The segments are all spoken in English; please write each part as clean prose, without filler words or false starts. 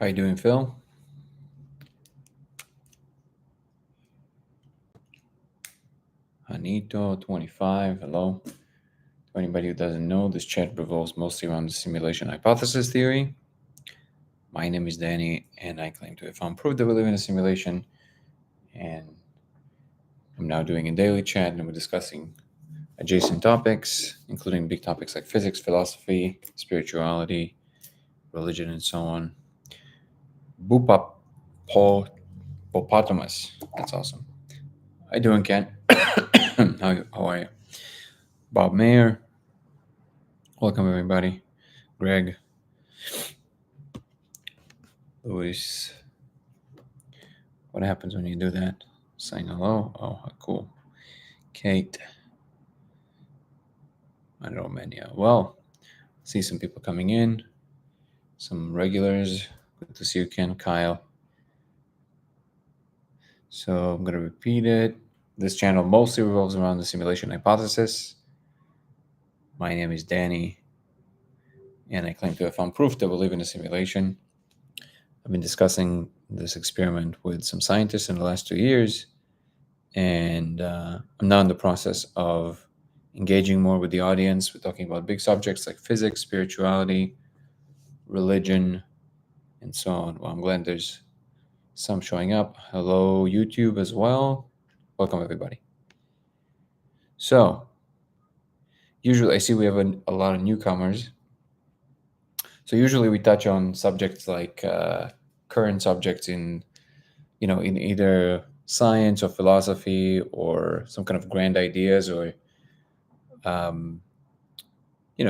How you doing, Phil? Anito25, hello. For anybody who doesn't know, this chat revolves mostly around the simulation hypothesis theory. My name is Danny, and I claim to have found proof that we live in a simulation. And I'm now doing a daily chat, and we're discussing adjacent topics, including big topics like physics, philosophy, spirituality, religion, and so on. Bupapotamus. That's awesome. How you doing, Ken? How are you? Bob Mayer. Welcome, everybody. Greg. Luis. What happens when you do that? Saying hello? Oh, cool. Kate. I don't know, Mania. Well, see some people coming in. Some regulars. Good to see you, Ken. Kyle. So I'm going to repeat it. This channel mostly revolves around the simulation hypothesis. My name is Danny, and I claim to have found proof that we live in a simulation. I've been discussing this experiment with some scientists in the last 2 years, and I'm now in the process of engaging more with the audience. We're talking about big subjects like physics, spirituality, religion, and so on. Well, I'm glad there's some showing up. Hello, YouTube as well. Welcome, everybody. So, usually I see we have a lot of newcomers. So usually we touch on subjects like current subjects in either science or philosophy or some kind of grand ideas or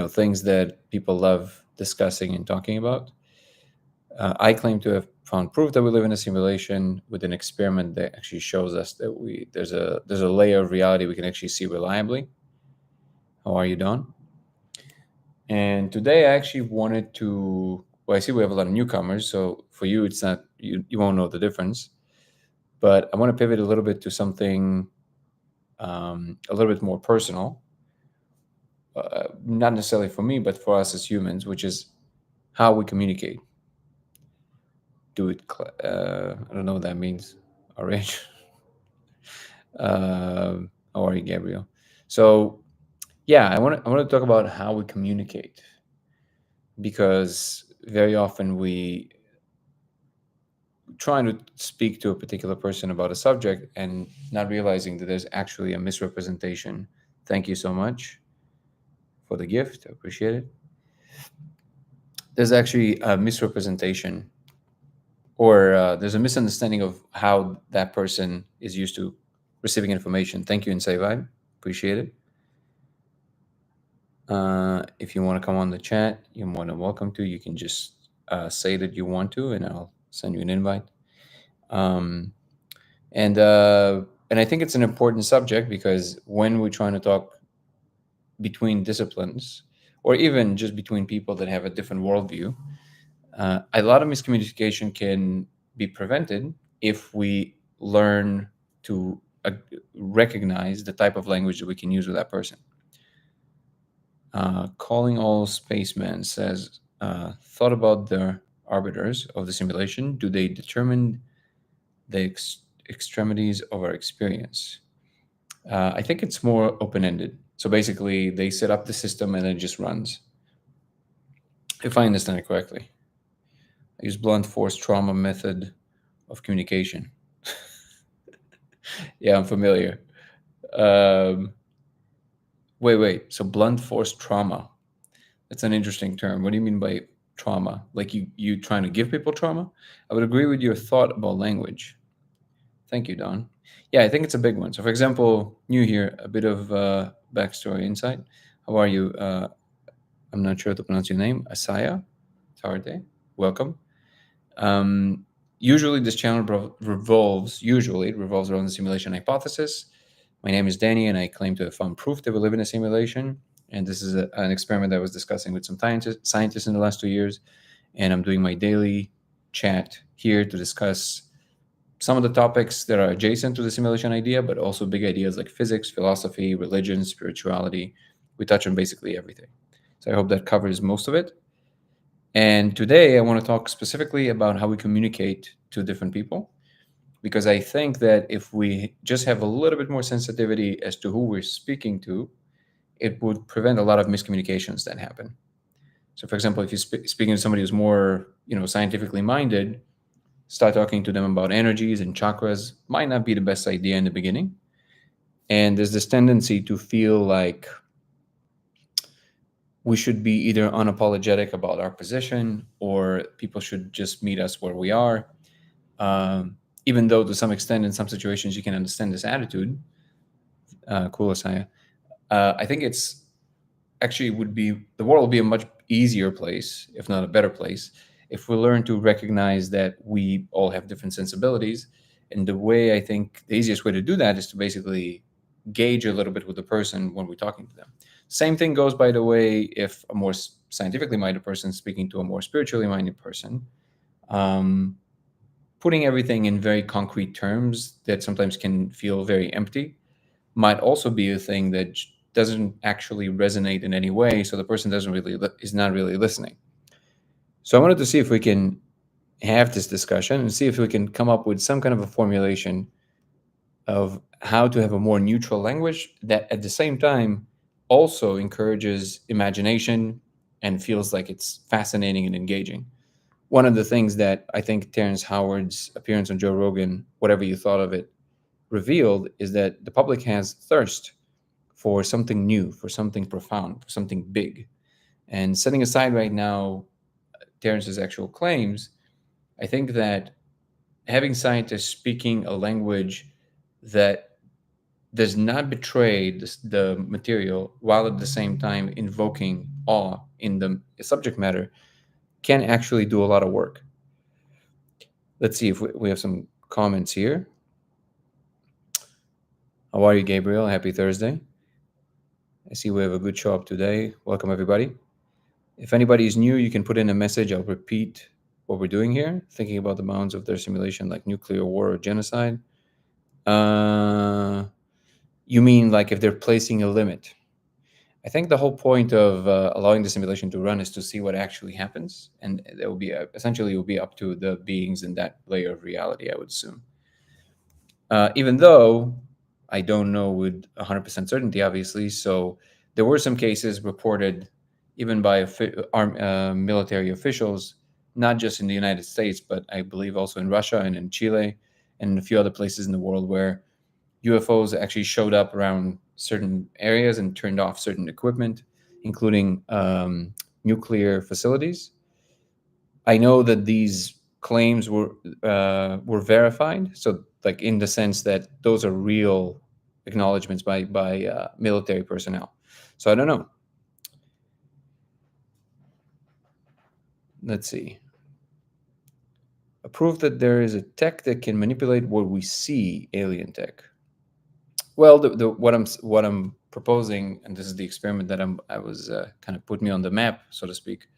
things that people love discussing and talking about. I claim to have found proof that we live in a simulation with an experiment that actually shows us that there's a layer of reality we can actually see reliably. How are you, Don? And today I actually wanted to. Well, I see we have a lot of newcomers, so for you, it's not you won't know the difference. But I want to pivot a little bit to something a little bit more personal. Not necessarily for me, but for us as humans, which is how we communicate. I don't know what that means. Orange. How are you, Gabriel? So, yeah, I want to talk about how we communicate, because very often we trying to speak to a particular person about a subject and not realizing that there's actually a misrepresentation. Thank you so much for the gift. I appreciate it. There's actually a misrepresentation, or there's a misunderstanding of how that person is used to receiving information. Thank you, Insay Vibe. Appreciate it. If you want to come on the chat, you're more than welcome to. You can just say that you want to, and I'll send you an invite. And I think it's an important subject because when we're trying to talk between disciplines, or even just between people that have a different worldview, a lot of miscommunication can be prevented if we learn to recognize the type of language that we can use with that person. Calling all spacemen says, thought about the arbiters of the simulation. Do they determine the extremities of our experience? I think it's more open-ended. So basically, they set up the system and it just runs. If I understand it correctly, I use blunt force trauma method of communication. Yeah, I'm familiar. Wait. So blunt force trauma. That's an interesting term. What do you mean by trauma? Like you trying to give people trauma? I would agree with your thought about language. Thank you, Don. Yeah, I think it's a big one. So, for example, new here, a bit of backstory insight. How are you? I'm not sure how to pronounce your name. Asaya Tarde. Welcome. Usually, this channel revolves around the simulation hypothesis. My name is Danny, and I claim to have found proof that we live in a simulation. And this is an experiment that I was discussing with some scientists in the last 2 years. And I'm doing my daily chat here to discuss some of the topics that are adjacent to the simulation idea, but also big ideas like physics, philosophy, religion, spirituality. We touch on basically everything. So I hope that covers most of it. And today I want to talk specifically about how we communicate to different people, because I think that if we just have a little bit more sensitivity as to who we're speaking to, it would prevent a lot of miscommunications that happen. So, for example, if you're speaking to somebody who's more, scientifically minded, start talking to them about energies and chakras might not be the best idea in the beginning. And there's this tendency to feel like we should be either unapologetic about our position or people should just meet us where we are. Even though to some extent, in some situations, you can understand this attitude. Cool, Asaya. I think it's actually would be the world would be a much easier place, if not a better place, if we learn to recognize that we all have different sensibilities. And the way I think the easiest way to do that is to basically gauge a little bit with the person when we're talking to them. Same thing goes, by the way, if a more scientifically minded person is speaking to a more spiritually minded person. Um, Putting everything in very concrete terms that sometimes can feel very empty might also be a thing that doesn't actually resonate in any way, so the person doesn't really is not really listening. So I wanted to see if we can have this discussion and see if we can come up with some kind of a formulation of how to have a more neutral language that at the same time also encourages imagination and feels like it's fascinating and engaging. One of the things that I think Terrence Howard's appearance on Joe Rogan, whatever you thought of it, revealed is that the public has thirst for something new, for something profound, for something big. And setting aside right now Terrence's actual claims, I think that having scientists speaking a language that does not betray the material while at the same time invoking awe in the subject matter can actually do a lot of work. Let's see if we have some comments here. How are you, Gabriel? Happy Thursday. I see we have a good show up today. Welcome, everybody. If anybody is new, you can put in a message. I'll repeat what we're doing here, thinking about the bounds of their simulation like nuclear war or genocide. You mean like if they're placing a limit? I think the whole point of allowing the simulation to run is to see what actually happens, and it will be essentially it will be up to the beings in that layer of reality, I would assume. Even though I don't know with 100% certainty, obviously. So there were some cases reported even by military officials, not just in the United States, but I believe also in Russia and in Chile and in a few other places in the world where UFOs actually showed up around certain areas and turned off certain equipment, including nuclear facilities. I know that these claims were verified, so like in the sense that those are real acknowledgments by military personnel. So I don't know. Let's see. A proof that there is a tech that can manipulate what we see, alien tech. Well, what I'm proposing, and this is the experiment that I was kind of put me on the map, so to speak,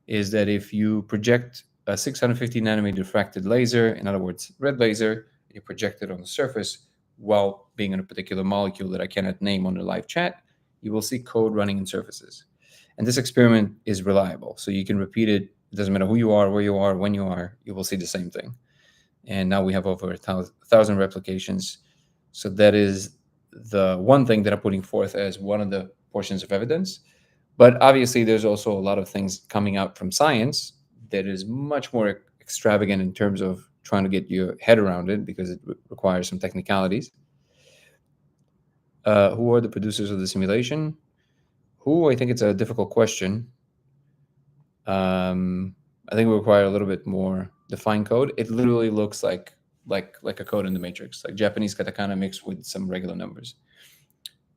is that if you project a 650 nanometer diffracted laser, in other words, red laser, you project it on the surface while being in a particular molecule that I cannot name on the live chat, you will see code running in surfaces. And this experiment is reliable. So you can repeat it. It doesn't matter who you are, where you are, when you are, you will see the same thing. And now we have over 1,000 replications. So that is the one thing that I'm putting forth as one of the portions of evidence. But obviously, there's also a lot of things coming out from science that is much more extravagant in terms of trying to get your head around it because it requires some technicalities. Who are the producers of the simulation? Who? I think it's a difficult question. I think we require a little bit more defined code. It literally looks like a code in the Matrix, like Japanese katakana mixed with some regular numbers.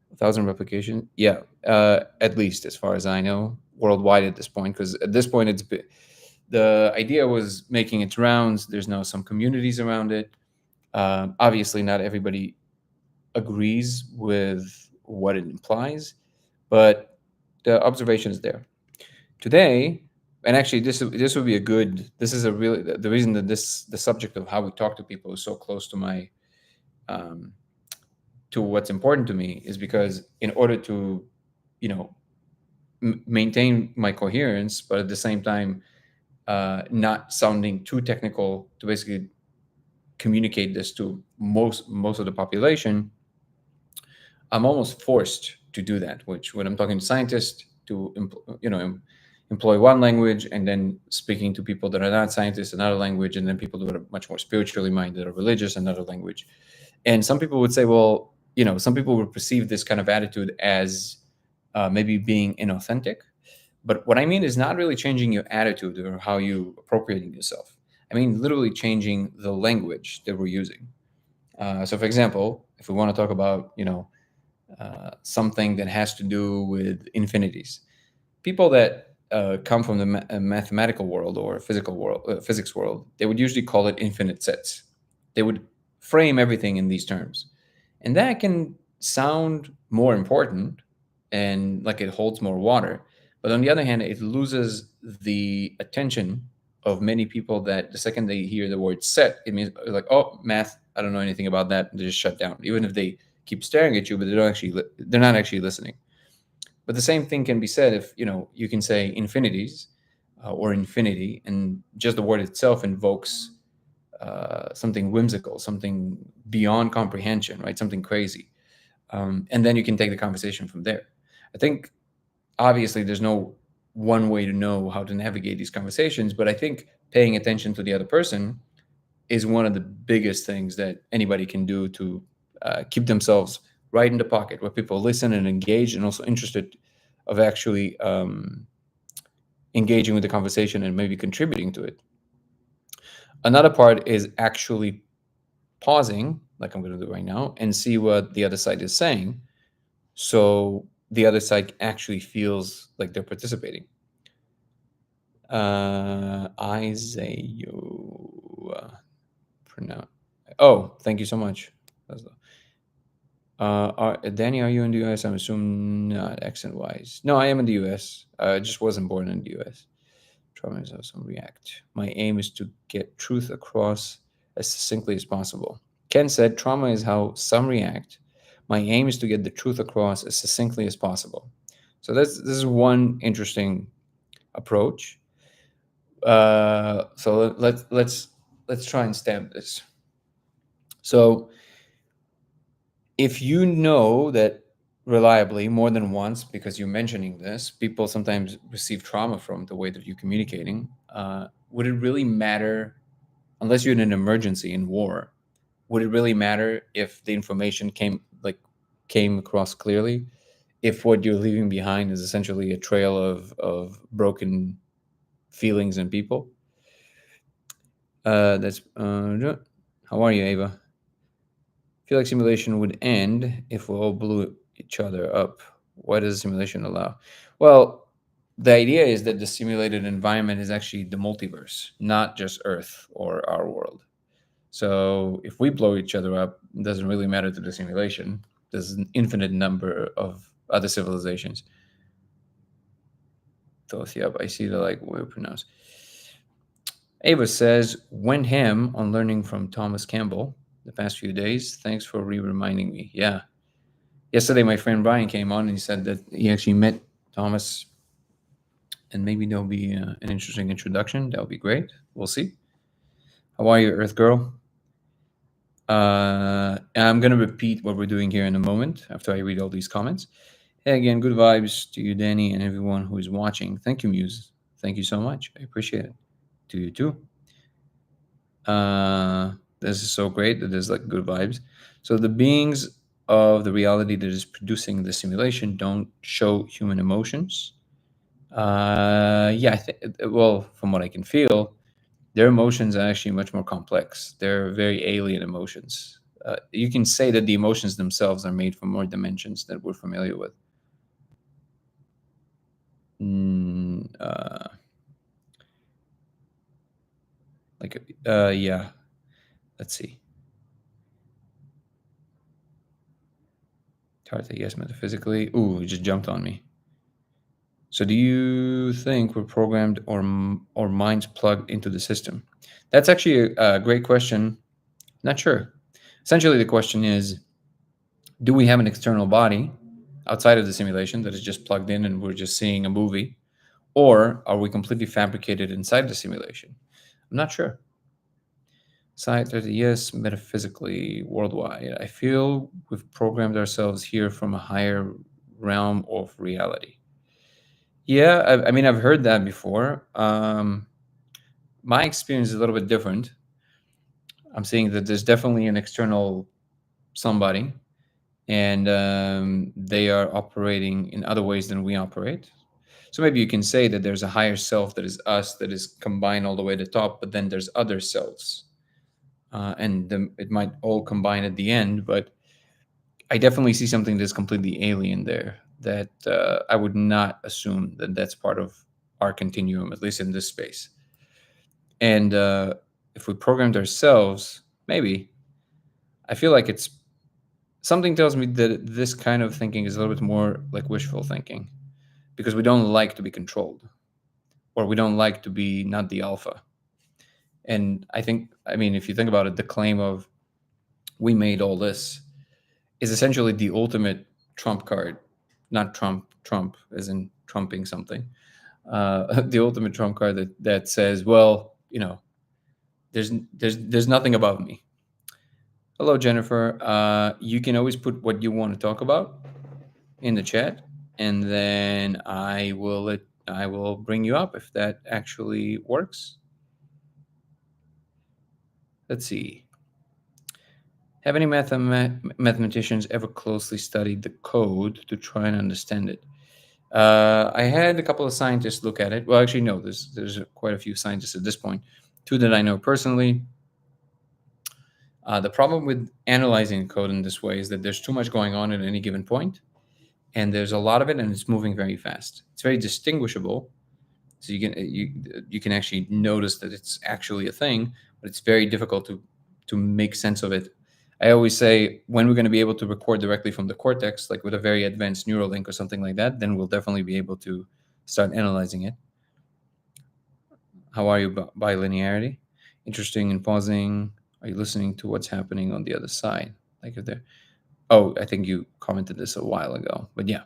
1,000 replication, yeah, at least as far as I know, worldwide at this point. Because at this point, the idea was making its rounds. There's now some communities around it. Obviously, not everybody agrees with what it implies, but the observation is there. Today, and actually this would be a good, this is a really, the reason that the subject of how we talk to people is so close to my to what's important to me is because in order to maintain my coherence, but at the same time not sounding too technical to basically communicate this to most of the population, I'm almost forced to do that. Which when I'm talking to scientists, to employ one language, and then speaking to people that are not scientists another language, and then people that are much more spiritually minded or religious another language. And some people would say, well, some people would perceive this kind of attitude as maybe being inauthentic. But what I mean is not really changing your attitude or how you appropriating yourself. I mean literally changing the language that we're using. So, for example, if we want to talk about something that has to do with infinities, people that come from the mathematical world or physics world, they would usually call it infinite sets. They would frame everything in these terms, and that can sound more important and like it holds more water. But on the other hand, it loses the attention of many people that the second they hear the word set, it means like, oh, math, I don't know anything about that. They just shut down, even if they keep staring at you, but they're not actually listening. But the same thing can be said if you can say infinities or infinity, and just the word itself invokes something whimsical, something beyond comprehension, right? Something crazy, and then you can take the conversation from there. I think obviously there's no one way to know how to navigate these conversations, but I think paying attention to the other person is one of the biggest things that anybody can do to keep themselves right in the pocket where people listen and engage and also interested of actually engaging with the conversation and maybe contributing to it. Another part is actually pausing, like I'm going to do right now, and see what the other side is saying, so the other side actually feels like they're participating. Isaiah, pronounce. Oh, thank you so much. Danny, are you in the US? I'm assuming not, accent wise. No, I am in the US. I just wasn't born in the US. Trauma is how some react. My aim is to get truth across as succinctly as possible. Ken said, trauma is how some react. My aim is to get the truth across as succinctly as possible. So this is one interesting approach. So let's try and stamp this. So if you know that reliably more than once, because you're mentioning this, people sometimes receive trauma from the way that you're communicating, would it really matter, unless you're in an emergency in war, would it really matter if the information came across clearly, if what you're leaving behind is essentially a trail of broken feelings and people? That's how are you, Ava? I feel like simulation would end if we all blew each other up. Why does the simulation allow? Well, the idea is that the simulated environment is actually the multiverse, not just Earth or our world. So if we blow each other up, it doesn't really matter to the simulation. There's an infinite number of other civilizations. Yep, I see the way pronounced. Ava says, went ham on learning from Thomas Campbell the past few days. Thanks for reminding me. Yeah. Yesterday, my friend Brian came on and he said that he actually met Thomas, and maybe there'll be an interesting introduction. That would be great. We'll see. How are you, Earth Girl? I'm going to repeat what we're doing here in a moment after I read all these comments. Hey, again, good vibes to you, Danny, and everyone who is watching. Thank you, Muse. Thank you so much. I appreciate it. To you too. This is so great that there's good vibes. So the beings of the reality that is producing the simulation don't show human emotions. Yeah, well, from what I can feel, their emotions are actually much more complex. They're very alien emotions. You can say that the emotions themselves are made from more dimensions that we're familiar with. Yeah. Let's see. Tarta, yes, metaphysically. Ooh, you just jumped on me. So do you think we're programmed or minds plugged into the system? That's actually a great question. Not sure. Essentially, the question is, do we have an external body outside of the simulation that is just plugged in and we're just seeing a movie? Or are we completely fabricated inside the simulation? I'm not sure. Side 30, yes, metaphysically, worldwide. I feel we've programmed ourselves here from a higher realm of reality. Yeah, I mean, I've heard that before. My experience is a little bit different. I'm seeing that there's definitely an external somebody, and they are operating in other ways than we operate. So maybe you can say that there's a higher self that is us, that is combined all the way to the top, but then there's other selves, it might all combine at the end. But I definitely see something that's completely alien there. That I would not assume that that's part of our continuum, at least in this space. And if we programmed ourselves, maybe I feel like it's something tells me that this kind of thinking is a little bit more like wishful thinking, because we don't like to be controlled, or we don't like to be not the alpha. And I mean, if you think about it, the claim of we made all this is essentially the ultimate trump card, not Trump as in trumping something. The ultimate trump card that says, well, there's nothing above me. Hello, Jennifer. You can always put what you want to talk about in the chat, and then I will bring you up if that actually works. Let's see. Have any mathematicians ever closely studied the code to try and understand it? I had a couple of scientists look at it. Well, actually, no. There's quite a few scientists at this point. Two that I know personally. The problem with analyzing code in this way is that there's too much going on at any given point, and there's a lot of it, and it's moving very fast. It's very distinguishable, so you can actually notice that it's actually a thing, but it's very difficult to make sense of it. I always say when we're going to be able to record directly from the cortex, like with a very advanced neural link or something like that, then we'll definitely be able to start analyzing it. How are you by linearity? Interesting in pausing. Are you listening to what's happening on the other side? Like if they're, oh, I think you commented this a while ago, but yeah.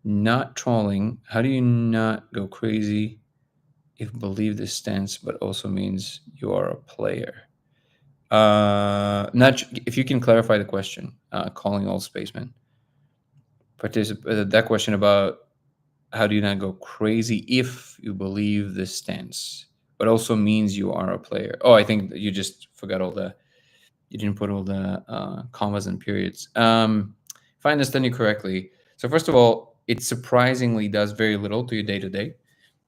Not trolling. How do you not go crazy if believe this stance, but also means you are a player? Not if you can clarify the question. Calling all spacemen. That question about how do you not go crazy if you believe this stance, but also means you are a player. Oh, I think you just forgot you didn't put all the commas and periods. If I understand you correctly, so first of all, it surprisingly does very little to your day to day,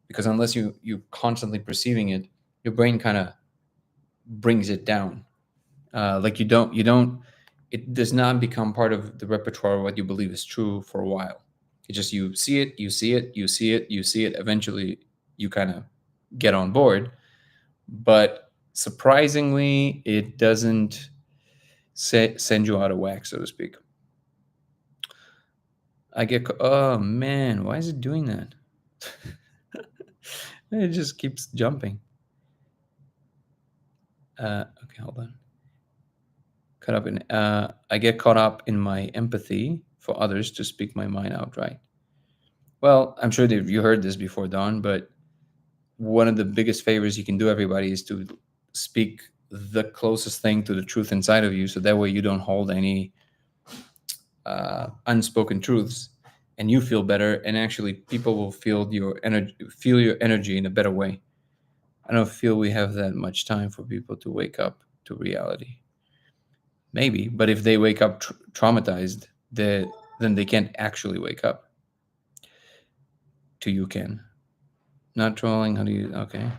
because unless you constantly perceiving it, your brain kind of brings it down. Like you don't. It does not become part of the repertoire of what you believe is true for a while. It just you see it, you see it, you see it, you see it. Eventually, you kind of get on board. But surprisingly, it doesn't send you out of whack, so to speak. Oh man, why is it doing that? It just keeps jumping. Okay, hold on. I get caught up in my empathy for others to speak my mind outright. Well, I'm sure that you heard this before, Don, but one of the biggest favors you can do everybody is to speak the closest thing to the truth inside of you, so that way you don't hold any unspoken truths, and you feel better, and actually people will feel your energy in a better way. I don't feel we have that much time for people to wake up to reality. Maybe, but if they wake up traumatized, then they can't actually wake up. To you can. Not trolling. How do you? Okay.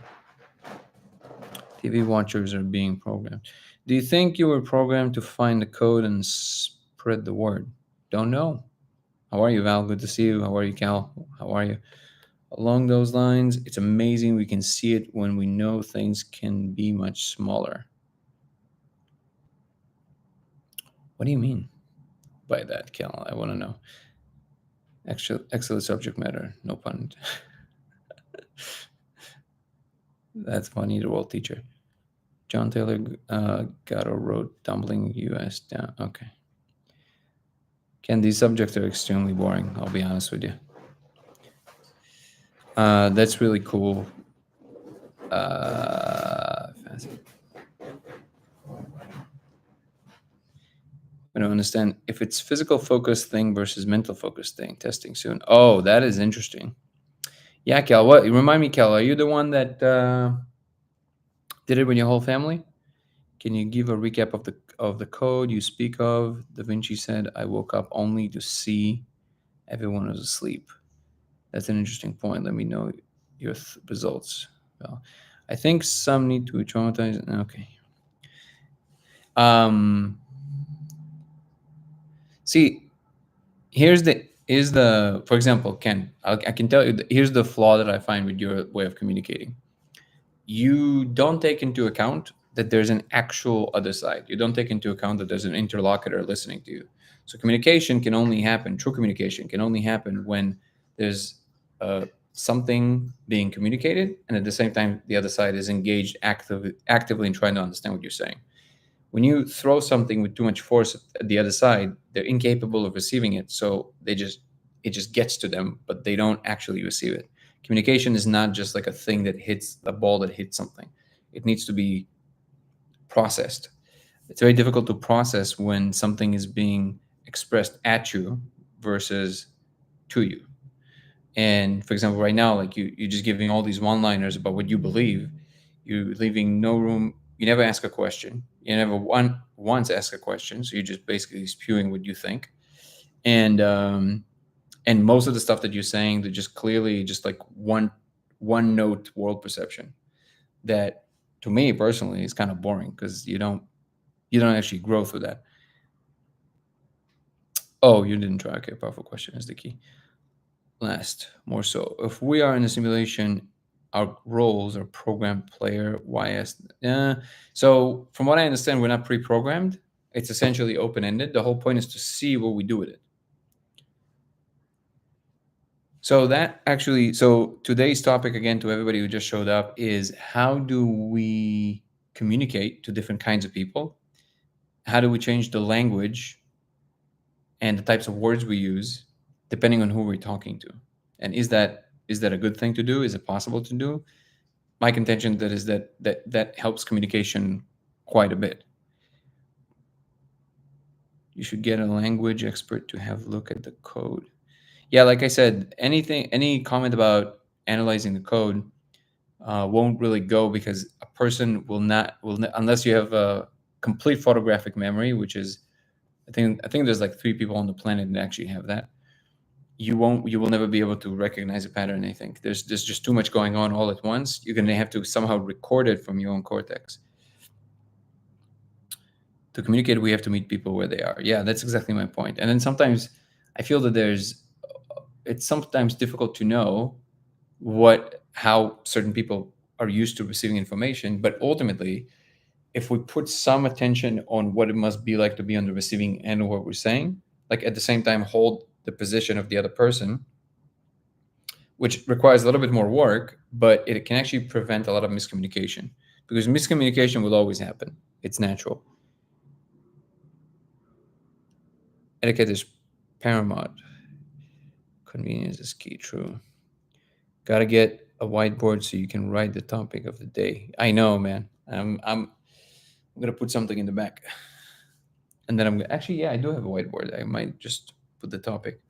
TV watchers are being programmed. Do you think you were programmed to find the code and spread the word? Don't know. How are you, Val? Good to see you. How are you, Cal? How are you? Along those lines, it's amazing we can see it when we know things can be much smaller. What do you mean by that, Cal? I want to know. Excellent subject matter. No pun. That's funny. The world teacher. John Taylor Gatto wrote Tumbling US down. Okay. Ken, these subjects are extremely boring. I'll be honest with you. That's really cool. I don't understand if it's physical focus thing versus mental focus thing. Testing soon. Oh, that is interesting. Yeah, Cal. What? Remind me, Cal. Are you the one that did it with your whole family? Can you give a recap of the code you speak of? Da Vinci said, "I woke up only to see everyone was asleep." That's an interesting point. Let me know your results. Well, I think some need to be traumatized. Okay. See, here's the for example, Ken. I can tell you. Here's the flaw that I find with your way of communicating. You don't take into account that there's an actual other side. You don't take into account that there's an interlocutor listening to you. So communication can only happen. True communication can only happen when there's something being communicated, and at the same time, the other side is engaged actively in trying to understand what you're saying. When you throw something with too much force at the other side, they're incapable of receiving it. So it just gets to them, but they don't actually receive it. Communication is not just like a thing that hits a ball that hits something. It needs to be processed. It's very difficult to process when something is being expressed at you versus to you. And for example, right now, like you're just giving all these one-liners about what you believe. You're leaving no room. You never ask a question. You never once ask a question. So you're just basically spewing what you think. And most of the stuff that you're saying, they're just clearly just like one note world perception. That to me personally is kind of boring because you don't actually grow through that. Oh, you didn't try. Okay, powerful question is the key. Last, more so. If we are in a simulation, our roles are programmed player, YS. So from what I understand, we're not pre-programmed. It's essentially open-ended. The whole point is to see what we do with it. So today's topic, again, to everybody who just showed up, is how do we communicate to different kinds of people? How do we change the language and the types of words we use depending on who we're talking to? And is that a good thing to do? Is it possible to do? My contention that helps communication quite a bit. You should get a language expert to have a look at the code. Yeah, like I said, any comment about analyzing the code won't really go because a person will not unless you have a complete photographic memory, which is I think there's like 3 people on the planet that actually have that. You will never be able to recognize a pattern. I think there's just too much going on all at once. You're gonna have to somehow record it from your own cortex. To communicate, we have to meet people where they are. Yeah, that's exactly my point. And then sometimes I feel that it's sometimes difficult to know how certain people are used to receiving information, but ultimately, if we put some attention on what it must be like to be on the receiving end of what we're saying, like at the same time hold the position of the other person, which requires a little bit more work, but it can actually prevent a lot of miscommunication, because miscommunication will always happen. It's natural. Etiquette is paramount. Convenience is key. True. Gotta get a whiteboard so you can write the topic of the day. I know, man. I'm gonna put something in the back, and then actually, yeah, I do have a whiteboard. I might just put the topic.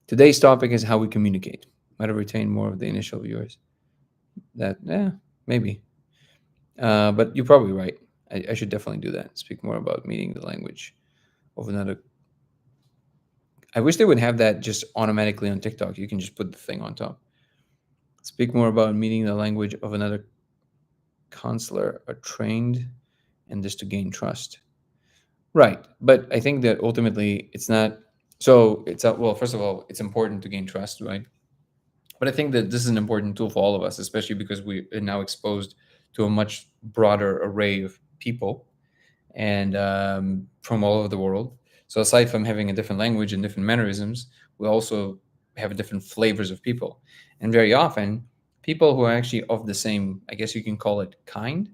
Today's topic is how we communicate. Might have retained more of the initial viewers. Maybe. But you're probably right. I should definitely do that. Speak more about meaning the language of another. I wish they would have that just automatically on TikTok. You can just put the thing on top. Speak more about meaning the language of another counselor are trained and just to gain trust. Right. But I think that ultimately it's not. So well, first of all, it's important to gain trust, right? But I think that this is an important tool for all of us, especially because we are now exposed to a much broader array of people and from all over the world. So aside from having a different language and different mannerisms, we also have different flavors of people. And very often, people who are actually of the same, I guess you can call it kind,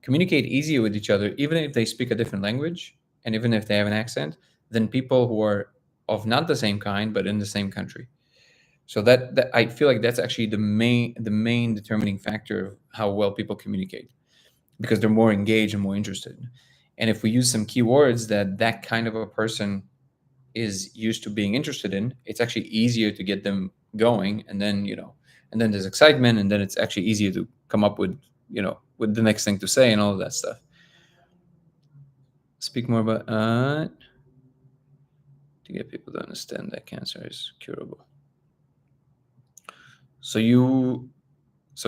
communicate easier with each other, even if they speak a different language and even if they have an accent, than people who are of not the same kind, but in the same country. So that I feel like that's actually the main determining factor of how well people communicate, because they're more engaged and more interested. And if we use some keywords that kind of a person is used to being interested in, it's actually easier to get them going. And then, and then there's excitement, and then it's actually easier to come up with, with the next thing to say and all of that stuff. Speak more about to get people to understand that cancer is curable. So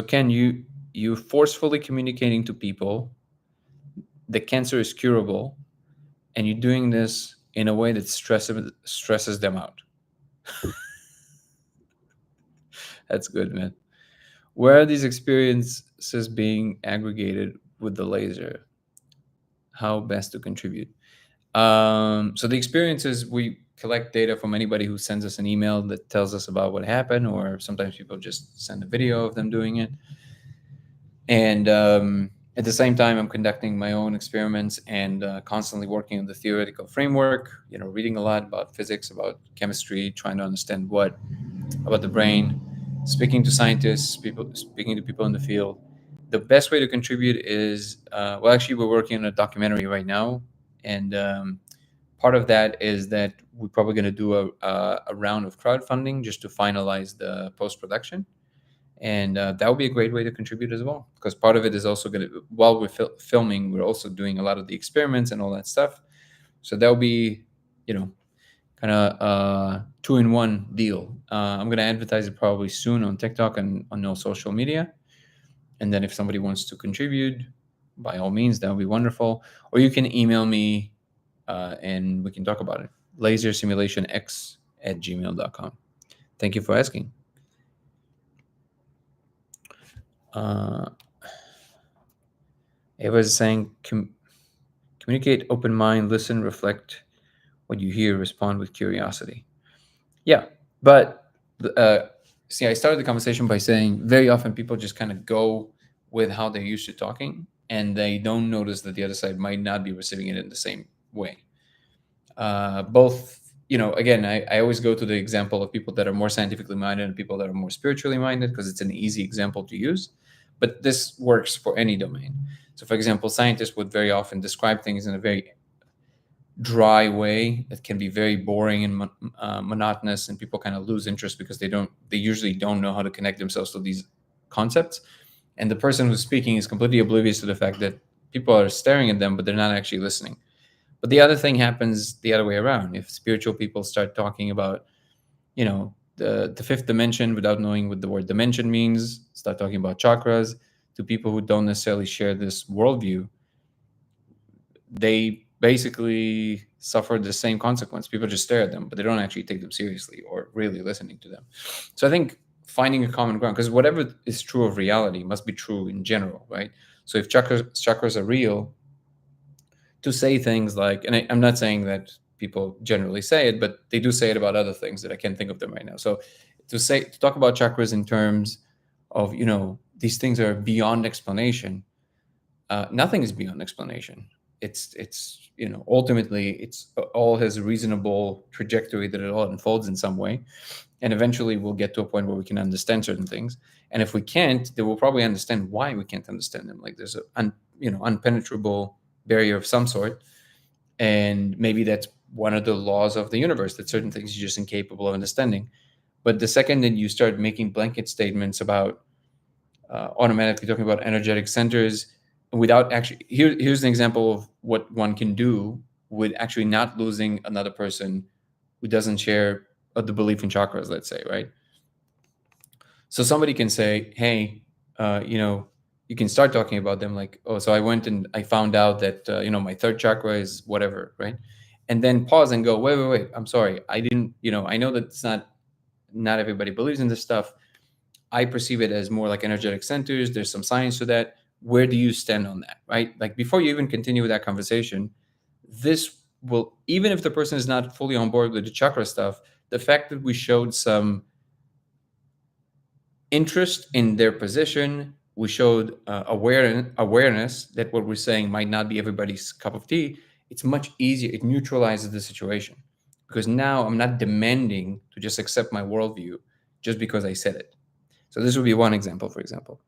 Ken, you forcefully communicating to people that cancer is curable, and you're doing this in a way that stresses them out. That's good, man. Where are these experiences being aggregated with the laser? How best to contribute? So the experiences, we collect data from anybody who sends us an email that tells us about what happened, or sometimes people just send a video of them doing it. And at the same time, I'm conducting my own experiments and constantly working on the theoretical framework, reading a lot about physics, about chemistry, trying to understand what about the brain, speaking to scientists, speaking to people in the field. The best way to contribute is, well, actually, we're working on a documentary right now. And part of that is that we're probably going to do a round of crowdfunding just to finalize the post-production. And that would be a great way to contribute as well, because part of it is also going to, while we're filming, we're also doing a lot of the experiments and all that stuff. So that'll be, kind of a 2-in-1 deal. I'm going to advertise it probably soon on TikTok and on all social media. And then if somebody wants to contribute, by all means, that would be wonderful. Or you can email me and we can talk about it. lasersimulationx@gmail.com. Thank you for asking. Ava is saying, communicate, open mind, listen, reflect what you hear, respond with curiosity. Yeah, but see, I started the conversation by saying very often people just kind of go with how they're used to talking, and they don't notice that the other side might not be receiving it in the same way. Both, again, I always go to the example of people that are more scientifically minded and people that are more spiritually minded, because it's an easy example to use. But this works for any domain. So, for example, scientists would very often describe things in a very dry way that can be very boring and monotonous, and people kind of lose interest because they usually don't know how to connect themselves to these concepts. And the person who's speaking is completely oblivious to the fact that people are staring at them, but they're not actually listening. But the other thing happens the other way around. If spiritual people start talking about, the fifth dimension without knowing what the word dimension means, start talking about chakras to people who don't necessarily share this worldview, they basically suffer the same consequence. People just stare at them, but they don't actually take them seriously or really listening to them. So I think finding a common ground, because whatever is true of reality must be true in general, right? So if chakras are real, to say things like, and I'm not saying that people generally say it, but they do say it about other things that I can't think of them right now. So to talk about chakras in terms of, these things are beyond explanation. Nothing is beyond explanation. It's ultimately it's all has a reasonable trajectory that it all unfolds in some way, and eventually we'll get to a point where we can understand certain things. And if we can't, then we'll probably understand why we can't understand them. Like there's a unpenetrable barrier of some sort, and maybe that's one of the laws of the universe, that certain things you're just incapable of understanding. But the second that you start making blanket statements about automatically talking about energetic centers without actually, here's an example of what one can do with actually not losing another person who doesn't share the belief in chakras, let's say, right? So somebody can say, hey, you can start talking about them like, oh, so I went and I found out that, my third chakra is whatever, right? And then pause and go, wait, I'm sorry. I didn't, I know that it's not everybody believes in this stuff. I perceive it as more like energetic centers. There's some science to that. Where do you stand on that, right? Like before you even continue with that conversation, this will, even if the person is not fully on board with the chakra stuff, the fact that we showed some interest in their position, we showed awareness that what we're saying might not be everybody's cup of tea, it's much easier. It neutralizes the situation, because now I'm not demanding to just accept my worldview. just because I said it. So this would be one example, for example.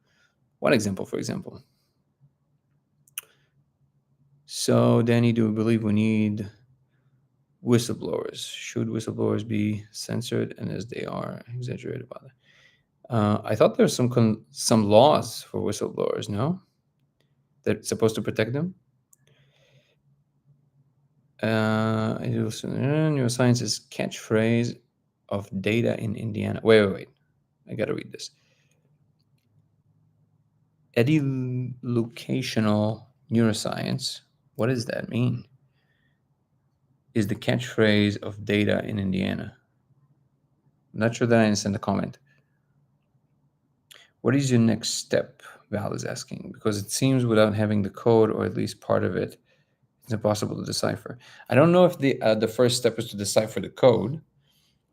So, Danny, do we believe we need whistleblowers? Should whistleblowers be censored, and as they are, exaggerated about it? I thought there's some laws for whistleblowers, no? That's supposed to protect them? Neuroscience's catchphrase of data in Indiana. Wait. I gotta read this. Educational neuroscience. What does that mean? Is the catchphrase of data in Indiana. I'm not sure that I understand the comment. What is your next step? Val is asking, because it seems without having the code, or at least part of it, it's impossible to decipher. I don't know if the first step is to decipher the code.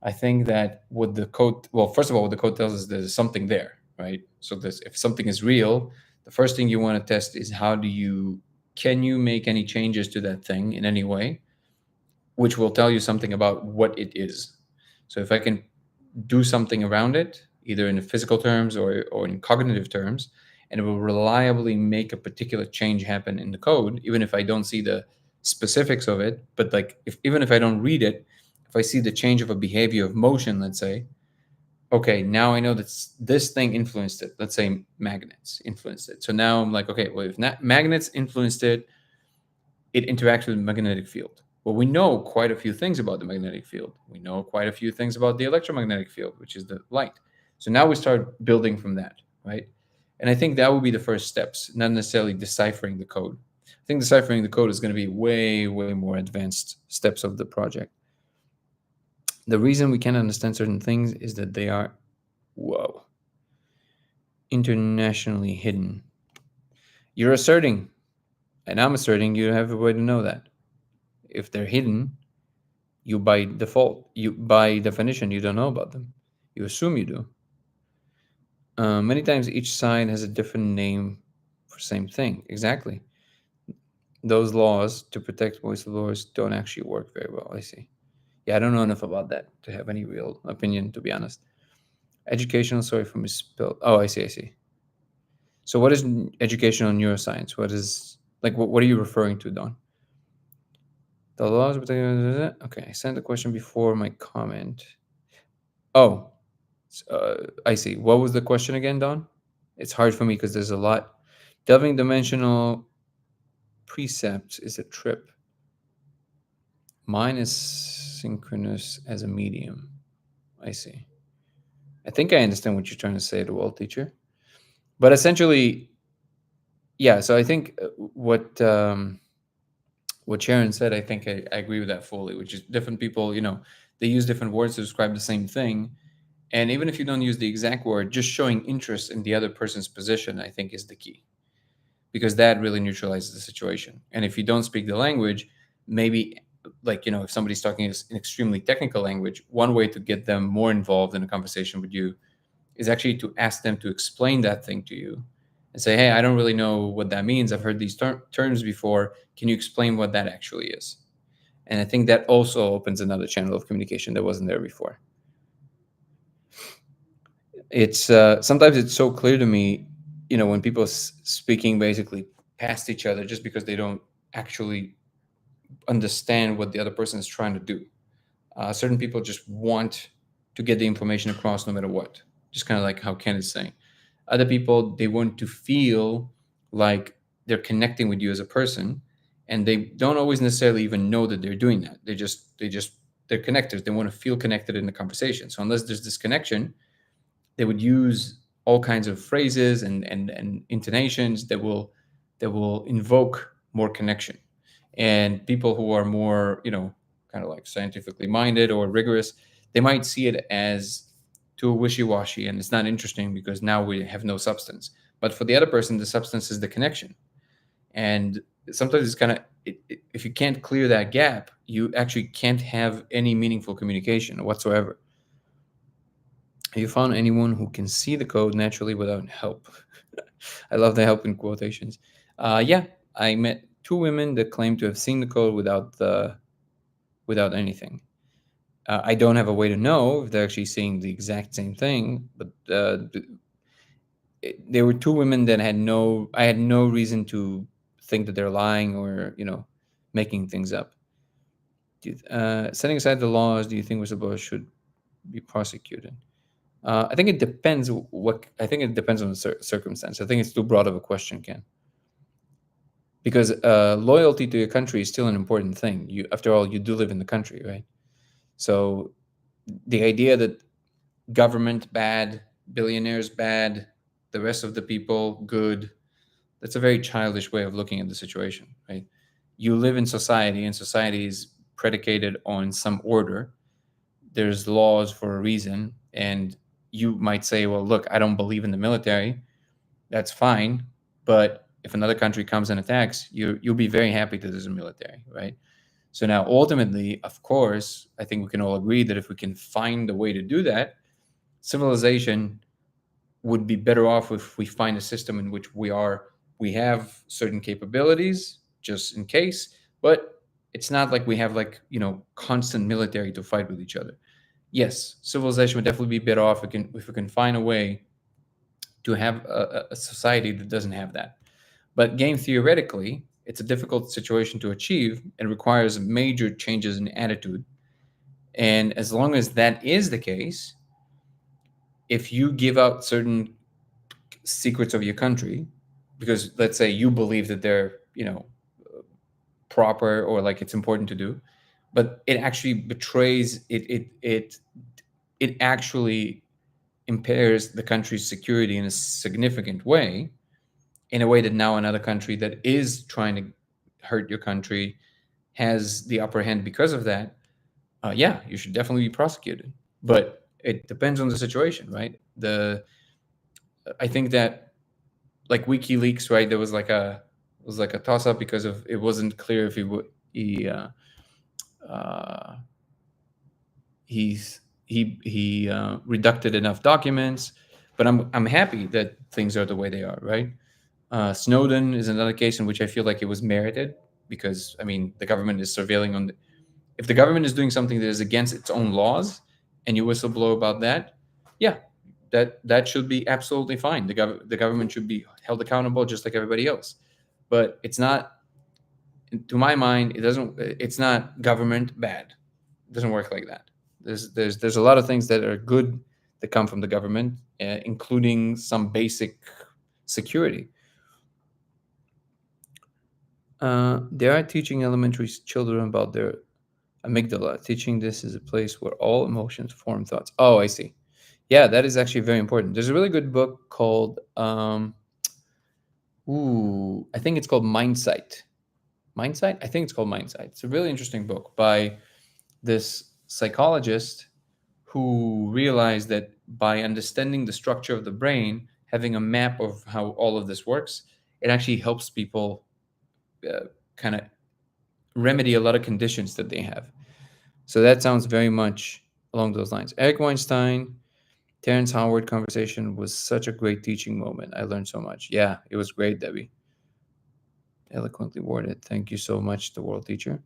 I think that what the code, well, first of all, what the code tells us there's something there, right? So if something is real, the first thing you want to test is can you make any changes to that thing in any way, which will tell you something about what it is. So if I can do something around it, either in physical terms or in cognitive terms, and it will reliably make a particular change happen in the code, even if I don't see the specifics of it, but like even if I don't read it, if I see the change of a behavior of motion, let's say, okay, now I know that this thing influenced it. Let's say magnets influenced it. So now I'm like, okay, well, if magnets influenced it, it interacts with the magnetic field. Well, we know quite a few things about the magnetic field. We know quite a few things about the electromagnetic field, which is the light. So now we start building from that, right? And I think that would be the first steps, not necessarily deciphering the code. I think deciphering the code is going to be way, way more advanced steps of the project. The reason we can't understand certain things is that they are, internationally hidden. You're asserting, and I'm asserting you have a way to know that. If they're hidden, you by definition, you don't know about them. You assume you do. Many times each side has a different name for same thing. Exactly. Those laws to protect whistleblowers don't actually work very well. I see. Yeah, I don't know enough about that to have any real opinion, to be honest. Educational, sorry for misspelled. Oh, I see. So what is educational neuroscience? What is, like, what are you referring to, Don? The laws. Okay, I sent the question before my comment. Oh, I see. What was the question again, Don? It's hard for me because there's a lot. Delving dimensional precepts is a trip. Mine is synchronous as a medium. I see. I think I understand what you're trying to say, the world teacher. But essentially, yeah. So I think what Sharon said, I think I agree with that fully. Which is different people, they use different words to describe the same thing. And even if you don't use the exact word, just showing interest in the other person's position, I think, is the key, because that really neutralizes the situation. And if you don't speak the language, maybe, like, if somebody's talking an extremely technical language, one way to get them more involved in a conversation with you is actually to ask them to explain that thing to you and say, hey, I don't really know what that means. I've heard these terms before. Can you explain what that actually is? And I think that also opens another channel of communication that wasn't there before. It's sometimes it's so clear to me, when people speaking basically past each other just because they don't actually understand what the other person is trying to do. Certain people just want to get the information across no matter what, just kind of like how Ken is saying. Other people, they want to feel like they're connecting with you as a person, and they don't always necessarily even know that they're doing that. They're connectors. They want to feel connected in the conversation. So unless there's this connection, they would use all kinds of phrases and intonations that will invoke more connection. And people who are more, kind of like scientifically minded or rigorous, they might see it as too wishy-washy and it's not interesting because now we have no substance. But for the other person, the substance is the connection. And sometimes it's kind of, if you can't clear that gap, you actually can't have any meaningful communication whatsoever. Have you found anyone who can see the code naturally without help? I love the help in quotations. Yeah, I met two women that claim to have seen the code without anything. I don't have a way to know if they're actually saying the exact same thing, but there were two women that I had no reason to think that they're lying or, making things up. Setting aside the laws, do you think whistleblowers should be prosecuted? I think it depends. I think it depends on the circumstance. I think it's too broad of a question, Ken, because loyalty to your country is still an important thing. After all, you do live in the country, right? So the idea that government bad, billionaires bad, the rest of the people good, that's a very childish way of looking at the situation, right? You live in society, and society is predicated on some order. There's laws for a reason, and you might say, well, look, I don't believe in the military. That's fine, but if another country comes and attacks, you'll be very happy that there's a military, right? So now, ultimately, of course, I think we can all agree that if we can find a way to do that, civilization would be better off if we find a system in which we have certain capabilities just in case, but it's not like we have constant military to fight with each other. Yes, civilization would definitely be better off if we can find a way to have a society that doesn't have that. But game theoretically, it's a difficult situation to achieve and requires major changes in attitude. And as long as that is the case, if you give out certain secrets of your country, because let's say you believe that they're, proper or like it's important to do, but it actually betrays it actually impairs the country's security in a significant way, in a way that now another country that is trying to hurt your country has the upper hand because of that. Yeah, you should definitely be prosecuted, but it depends on the situation, right? I think that, like WikiLeaks, right? There was like a toss up because of it wasn't clear if uh, he reducted enough documents, but I'm happy that things are the way they are, right? Snowden is another case in which I feel like it was merited because, I mean, the government is surveilling if the government is doing something that is against its own laws and you whistleblow about that, yeah, that should be absolutely fine. The government should be held accountable just like everybody else. But it's not, to my mind, it's not government bad. It doesn't work like that. There's a lot of things that are good that come from the government, including some basic security. They are teaching elementary children about their amygdala. Teaching this is a place where all emotions form thoughts. Oh, I see. Yeah, that is actually very important. There's a really good book called, I think it's called Mindsight. Mindsight? I think it's called Mindsight. It's a really interesting book by this psychologist who realized that by understanding the structure of the brain, having a map of how all of this works, it actually helps people kind of remedy a lot of conditions that they have. So that sounds very much along those lines. Eric Weinstein, Terrence Howard conversation was such a great teaching moment. I learned so much. Yeah, it was great, Debbie. Eloquently worded. Thank you so much, the world teacher.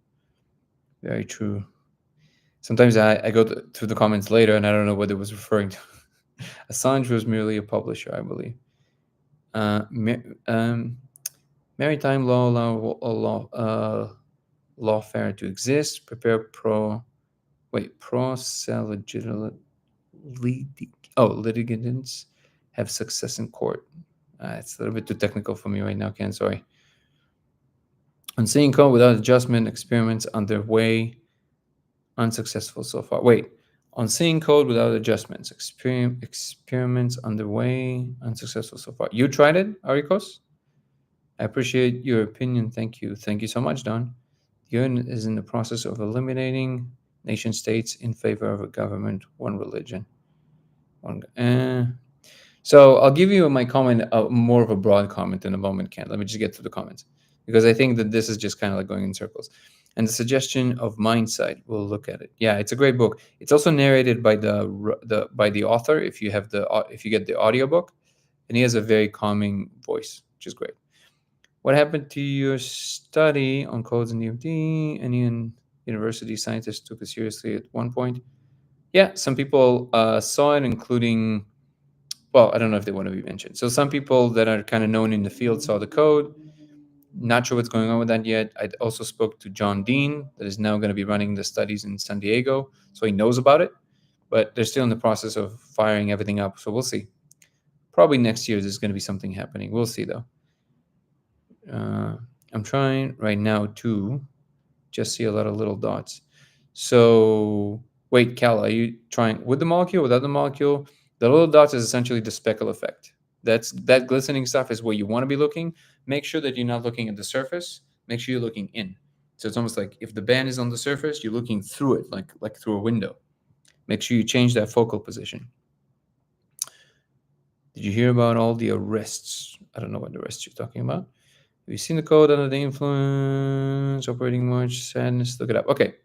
Very true. Sometimes I go through the comments later and I don't know what it was referring to. Assange was merely a publisher, I believe. Maritime law allow lawfare to exist. Prepare litigants have success in court. It's a little bit too technical for me right now, Ken. Sorry. On seeing code without adjustment, experiments underway, unsuccessful so far. Wait, on seeing code without adjustments, experiments underway, unsuccessful so far. You tried it, Arikos? I appreciate your opinion. Thank you. Thank you so much, Don. The UN is in the process of eliminating nation states in favor of a government, one religion. So I'll give you my comment, more of a broad comment in a moment, Ken. Let me just get to the comments, because I think that this is just kind of like going in circles. And the suggestion of Mindsight, we'll look at it. Yeah, it's a great book. It's also narrated by the author if you get the audiobook, and he has a very calming voice, which is great. What happened to your study on codes in DMD? Any university scientists took it seriously at one point? Yeah, some people saw it, including, well, I don't know if they want to be mentioned. So some people that are kind of known in the field saw the code. Not sure what's going on with that yet. I also spoke to John Dean, that is now going to be running the studies in San Diego, so he knows about it. But they're still in the process of firing everything up, so we'll see. Probably next year there's going to be something happening. We'll see though. I'm trying right now to just see a lot of little dots. So wait, Cal, are you trying with the molecule, without the molecule? The little dots is essentially the speckle effect. That glistening stuff is where you want to be looking. Make sure that you're not looking at the surface. Make sure you're looking in. So it's almost like if the band is on the surface, you're looking through it, like through a window. Make sure you change that focal position. Did you hear about all the arrests? I don't know what arrests you're talking about. Have you seen the code under the influence, operating much, sadness? Look it up. Okay.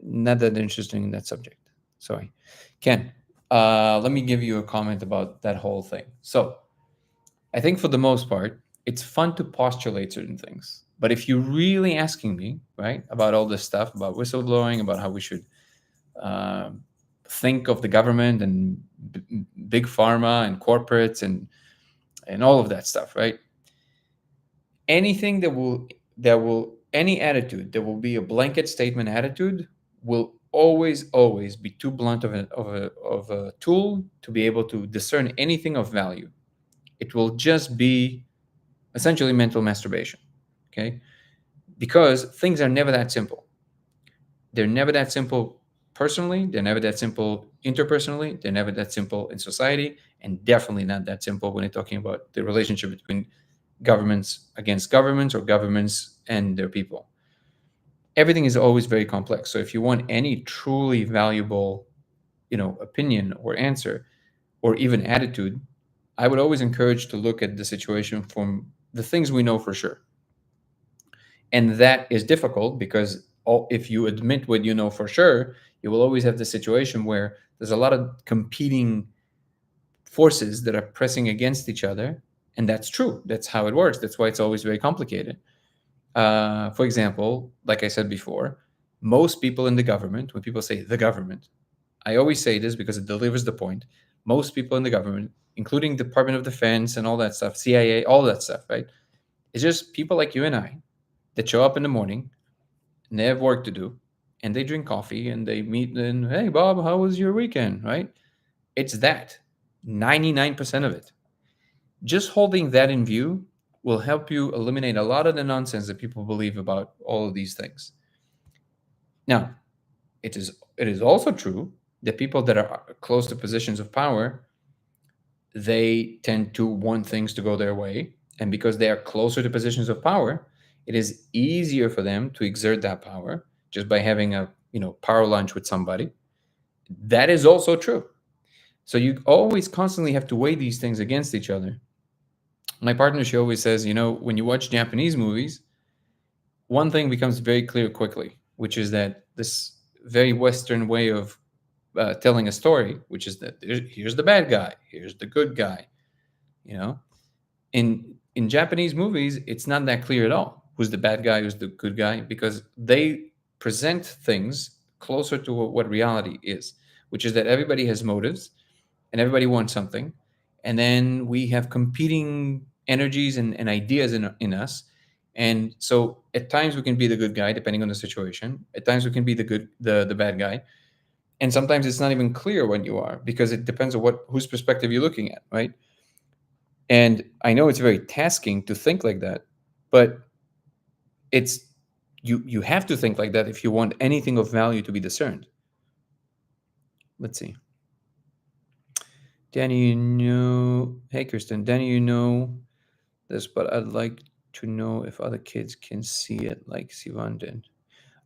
Not that interesting in that subject. Sorry. Ken, let me give you a comment about that whole thing. So I think for the most part, it's fun to postulate certain things. But if you're really asking me, right, about all this stuff, about whistleblowing, about how we should uh, think of the government and big pharma and corporates and all of that stuff, right? Anything that will any attitude that will be a blanket statement attitude will always be too blunt of a tool to be able to discern anything of value. It will just be essentially mental masturbation. Okay, because things are never that simple. They're never that simple personally, they're never that simple interpersonally, they're never that simple in society, and definitely not that simple when you're talking about the relationship between governments against governments or governments and their people. Everything is always very complex. So if you want any truly valuable, opinion or answer or even attitude, I would always encourage to look at the situation from the things we know for sure. And that is difficult because if you admit what you know for sure, you will always have the situation where there's a lot of competing forces that are pressing against each other. And that's true. That's how it works. That's why it's always very complicated. For example, like I said before, most people in the government, when people say the government, I always say this because it delivers the point. Most people in the government, including Department of Defense and all that stuff, CIA, all that stuff, right? It's just people like you and I that show up in the morning and they have work to do and they drink coffee and they meet and, hey, Bob, how was your weekend, right? It's that 99% of it. Just holding that in view will help you eliminate a lot of the nonsense that people believe about all of these things. Now, it is also true that people that are close to positions of power, they tend to want things to go their way, and because they are closer to positions of power, it is easier for them to exert that power just by having a power lunch with somebody. That is also true. So you always constantly have to weigh these things against each other. My partner, she always says, when you watch Japanese movies, one thing becomes very clear quickly, which is that this very Western way of telling a story, which is that here's the bad guy, here's the good guy. You know, in Japanese movies, it's not that clear at all who's the bad guy, who's the good guy, because they present things closer to what reality is, which is that everybody has motives and everybody wants something, and then we have competing energies and ideas in us. And so at times we can be the good guy depending on the situation, at times we can be the bad guy, and sometimes it's not even clear what you are because it depends on whose perspective you're looking at, right? And I know it's very tasking to think like that, but it's you have to think like that if you want anything of value to be discerned. Let's see. Danny, hey Kirsten, Danny, this, but I'd like to know if other kids can see it like Sivan did.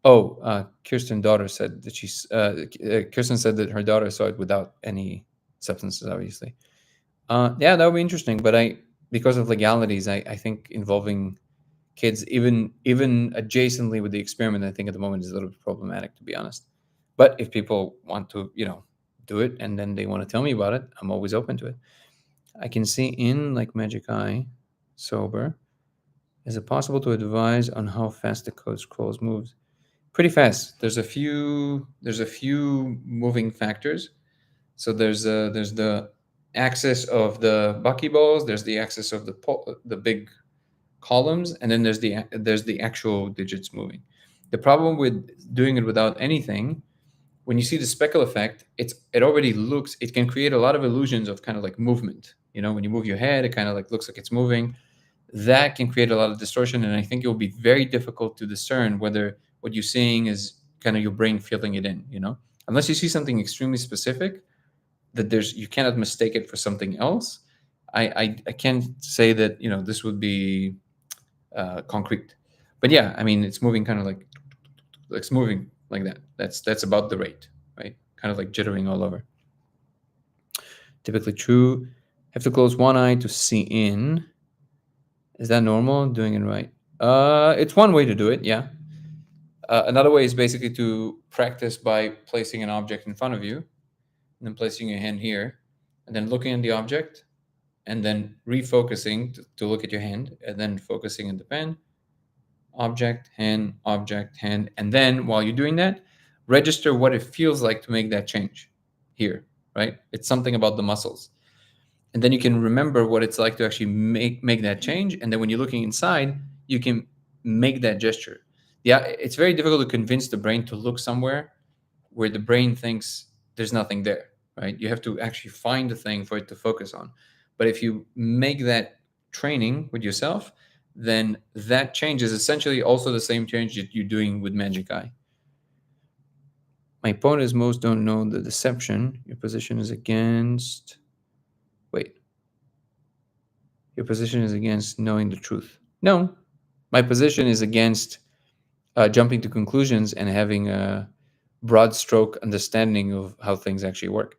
Oh, Kirsten's daughter said that Kirsten said that her daughter saw it without any substances, obviously. Yeah, that would be interesting, but because of legalities, I think involving kids, even adjacently with the experiment, I think at the moment is a little bit problematic, to be honest. But if people want to, do it and then they want to tell me about it, I'm always open to it. I can see in like Magic Eye, sober. Is it possible to advise on how fast the code scrolls moves? pretty fast. There's a few moving factors. So there's the axis of the buckyballs, there's the axis of the big columns, and then there's the actual digits moving. The problem with doing it without anything, when you see the speckle effect, it can create a lot of illusions of kind of like movement. When you move your head, it kind of like looks like it's moving. That can create a lot of distortion, and I think it will be very difficult to discern whether what you're seeing is kind of your brain filling it in. Unless you see something extremely specific that you cannot mistake it for something else. I can't say that this would be concrete, but yeah, I mean it's moving kind of like it's moving like that. That's about the rate, right? Kind of like jittering all over. Typically true. Have to close one eye to see in. Is that normal? Doing it right? It's one way to do it. Yeah. Another way is basically to practice by placing an object in front of you, and then placing your hand here, and then looking at the object, and then refocusing to look at your hand, and then focusing at the pen. Object, hand, and then while you're doing that, register what it feels like to make that change here, right? It's something about the muscles. And then you can remember what it's like to actually make that change. And then when you're looking inside, you can make that gesture. Yeah, it's very difficult to convince the brain to look somewhere where the brain thinks there's nothing there, right? You have to actually find the thing for it to focus on. But if you make that training with yourself, then that change is essentially also the same change that you're doing with Magic Eye. My point is most don't know the deception. Your position is against... Wait. Your position is against knowing the truth. No. My position is against jumping to conclusions and having a broad stroke understanding of how things actually work.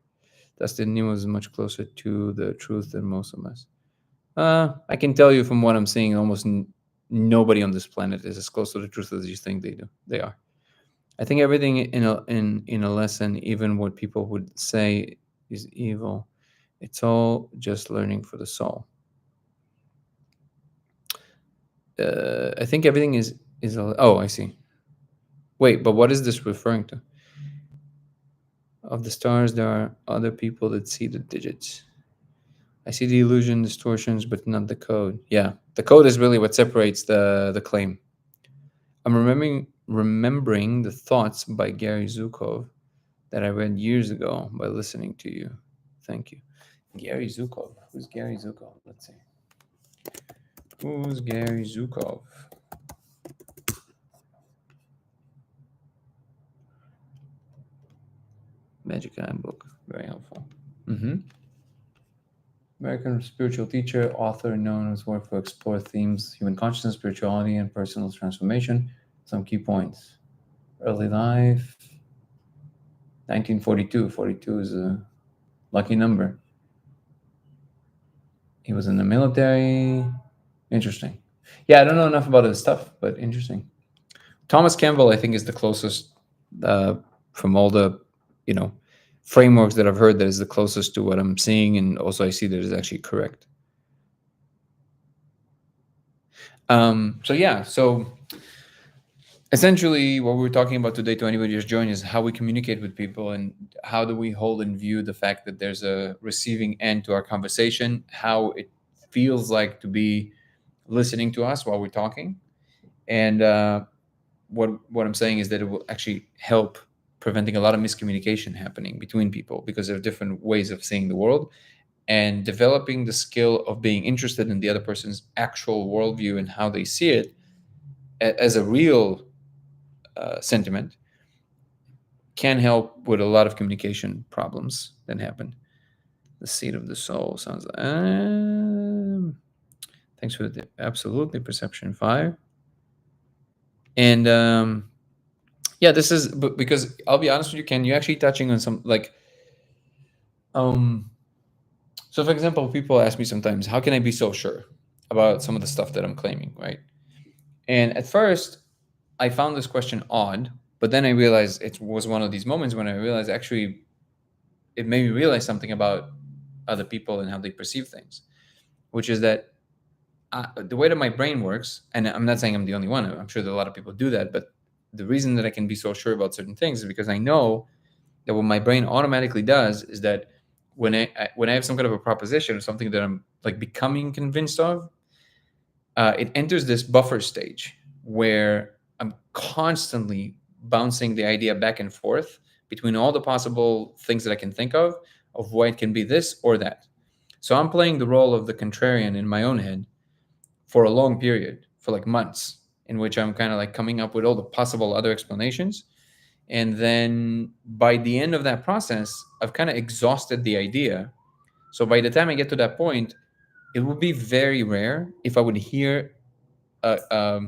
Dustin Nemo is much closer to the truth than most of us. I can tell you from what I'm seeing, almost nobody on this planet is as close to the truth as you think they are. I think everything in a lesson, even what people would say is evil, it's all just learning for the soul. I think everything is oh, I see. Wait, but what is this referring to? Of the stars, there are other people that see the digits. I see the illusion distortions, but not the code. Yeah, the code is really what separates the claim. I'm remembering the thoughts by Gary Zukov that I read years ago by listening to you. Thank you. Gary Zukov. Who's Gary Zukov? Let's see. Who's Gary Zukov? Magic Eye book. Very helpful. American spiritual teacher, author, known as work for explore themes, human consciousness, spirituality, and personal transformation. Some key points. Early life, 1942. 42 is a lucky number. He was in the military. Interesting. Yeah, I don't know enough about his stuff, but interesting. Thomas Campbell, I think, is the closest from all the, frameworks that I've heard, that is the closest to what I'm seeing, and also I see that is actually correct. So essentially what we're talking about today, to anybody who's joined, is how we communicate with people, and how do we hold in view the fact that there's a receiving end to our conversation, how it feels like to be listening to us while we're talking. And what I'm saying is that it will actually help preventing a lot of miscommunication happening between people, because there are different ways of seeing the world, and developing the skill of being interested in the other person's actual worldview and how they see it as a real sentiment can help with a lot of communication problems that happen. The seat of the soul sounds like... thanks for the absolutely perception 5. And this is because I'll be honest with you, Ken, you're actually touching on some so for example, people ask me sometimes, how can I be so sure about some of the stuff that I'm claiming, right? And at first I found this question odd, but then I realized it was one of these moments when I realized actually it made me realize something about other people and how they perceive things, which is that the way that my brain works, and I'm not saying I'm the only one, I'm sure that a lot of people do that, but the reason that I can be so sure about certain things is because I know that what my brain automatically does is that when I have some kind of a proposition or something that I'm like becoming convinced of, it enters this buffer stage where I'm constantly bouncing the idea back and forth between all the possible things that I can think of why it can be this or that. So I'm playing the role of the contrarian in my own head for a long period, for like months, in which I'm kind of like coming up with all the possible other explanations. And then by the end of that process, I've kind of exhausted the idea. So by the time I get to that point, it would be very rare if I would hear a,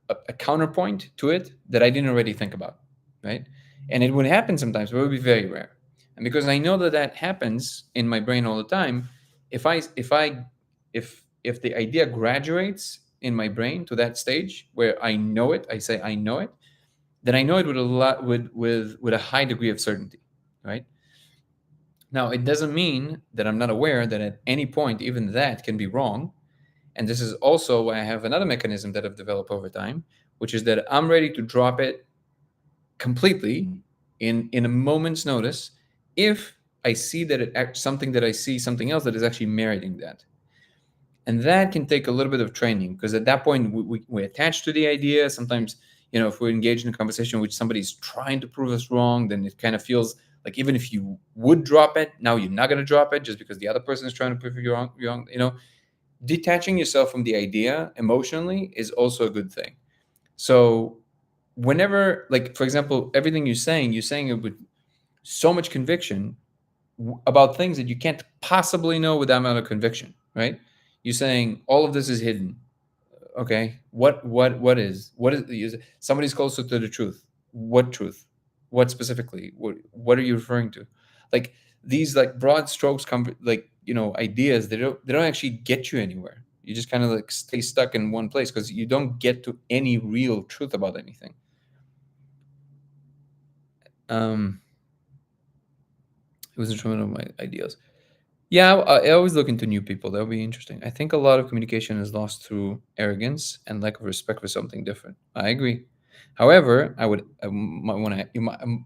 a counterpoint to it that I didn't already think about, right? And it would happen sometimes, but it would be very rare. And because I know that that happens in my brain all the time, if the idea graduates in my brain to that stage where I know it, I say I know it, then I know it with a lot with a high degree of certainty, right? Now it doesn't mean that I'm not aware that at any point even that can be wrong, and this is also why I have another mechanism that I've developed over time, which is that I'm ready to drop it completely in a moment's notice if I see that something that I see something else that is actually meriting that. And that can take a little bit of training because at that point we attach to the idea. Sometimes, if we're engaged in a conversation which somebody's trying to prove us wrong, then it kind of feels like even if you would drop it, now you're not going to drop it just because the other person is trying to prove you wrong. Detaching yourself from the idea emotionally is also a good thing. So whenever, like, for example, everything you're saying it with so much conviction about things that you can't possibly know with that amount of conviction, right? You're saying all of this is hidden. Okay, what is somebody's closer to the truth? What truth? What specifically? What are you referring to? Like these like broad strokes come like ideas, they don't actually get you anywhere. You just kind of like stay stuck in one place because you don't get to any real truth about anything. um it was one of my ideas. Yeah, I always look into new people. That'll be interesting. I think a lot of communication is lost through arrogance and lack of respect for something different. I agree. However, I might want to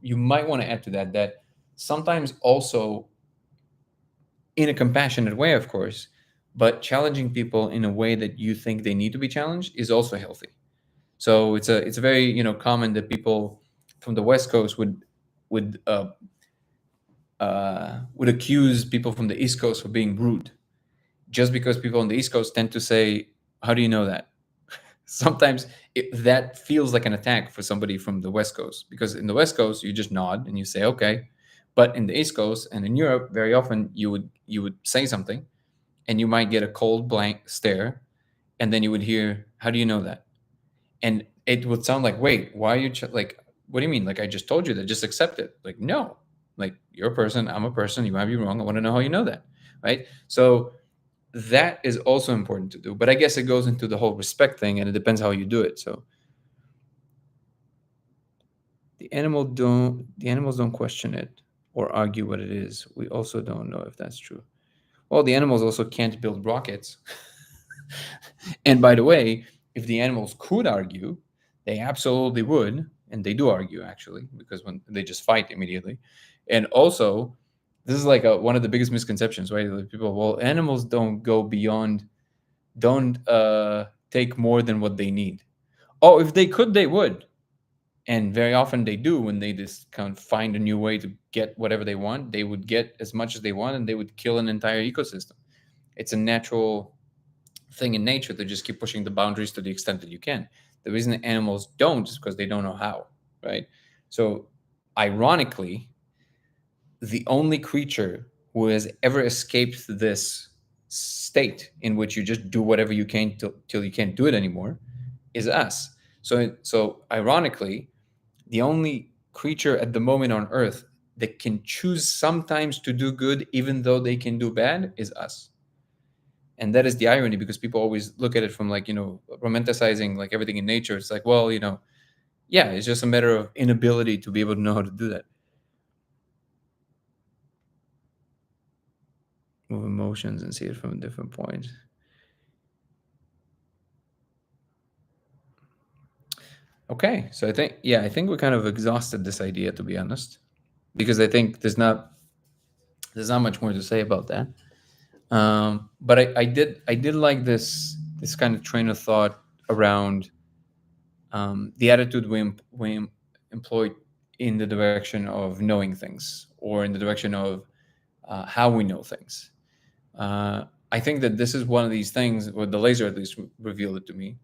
you might want to add to that sometimes also in a compassionate way, of course, but challenging people in a way that you think they need to be challenged is also healthy. So it's a very common that people from the West Coast would accuse people from the East Coast for being rude just because people on the East Coast tend to say, "How do you know that?" Sometimes that feels like an attack for somebody from the West Coast because in the West Coast you just nod and you say, "Okay," but in the East Coast and in Europe, very often you would say something and you might get a cold blank stare, and then you would hear, "How do you know that?" And it would sound like, "Wait, why are you like? What do you mean? Like I just told you that. Just accept it." Like no, like you're a person, I'm a person. You might be wrong. I want to know how you know that, right? So that is also important to do, but I guess it goes into the whole respect thing and it depends how you do it. So the animals don't question it or argue what it is. We also don't know if that's true. Well, the animals also can't build rockets. And by the way, if the animals could argue, they absolutely would, and they do argue actually, because when they just fight immediately. And also, this is like one of the biggest misconceptions, right? Like people, well, animals don't go beyond, don't take more than what they need. Oh, if they could, they would. And very often they do when they just kind of find a new way to get whatever they want. They would get as much as they want and they would kill an entire ecosystem. It's a natural thing in nature to just keep pushing the boundaries to the extent that you can. The reason that animals don't is because they don't know how, right? So, ironically, the only creature who has ever escaped this state in which you just do whatever you can till you can't do it anymore is us. So ironically, the only creature at the moment on Earth that can choose sometimes to do good even though they can do bad is us. And that is the irony because people always look at it from like romanticizing like everything in nature. It's like, well, yeah, it's just a matter of inability to be able to know how to do that. Move emotions and see it from a different point. Okay, so I think we kind of exhausted this idea, to be honest, because I think there's not much more to say about that. But I did like this kind of train of thought around the attitude we employ in the direction of knowing things, or in the direction of how we know things. I think that this is one of these things, or the laser at least revealed it to me.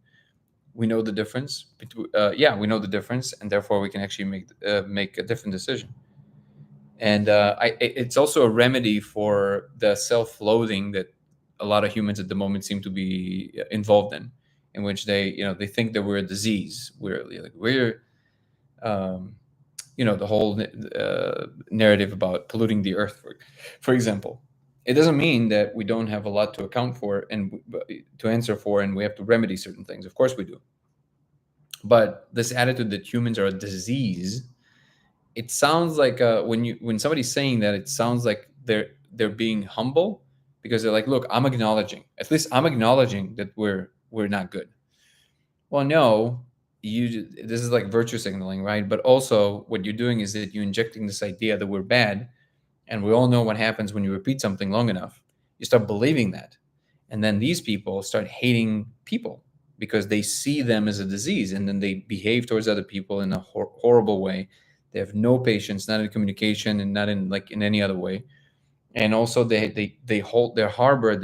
We know the difference between, yeah, we know the difference, and therefore we can actually make a different decision. And it's also a remedy for the self-loathing that a lot of humans at the moment seem to be involved in which they think that we're a disease. We're um, the whole narrative about polluting the earth, for example. It doesn't mean that we don't have a lot to account for and to answer for, and we have to remedy certain things. Of course we do. But this attitude that humans are a disease, it sounds like when somebody's saying that, it sounds like they're being humble, because they're like, look, I'm acknowledging that we're not good. Well, no, this is like virtue signaling, right? But also what you're doing is that you're injecting this idea that we're bad, and we all know what happens when you repeat something long enough. You start believing that, and then these people start hating people because they see them as a disease, and then they behave towards other people in a horrible way. They have no patience, not in communication and not in any other way. And also they harbor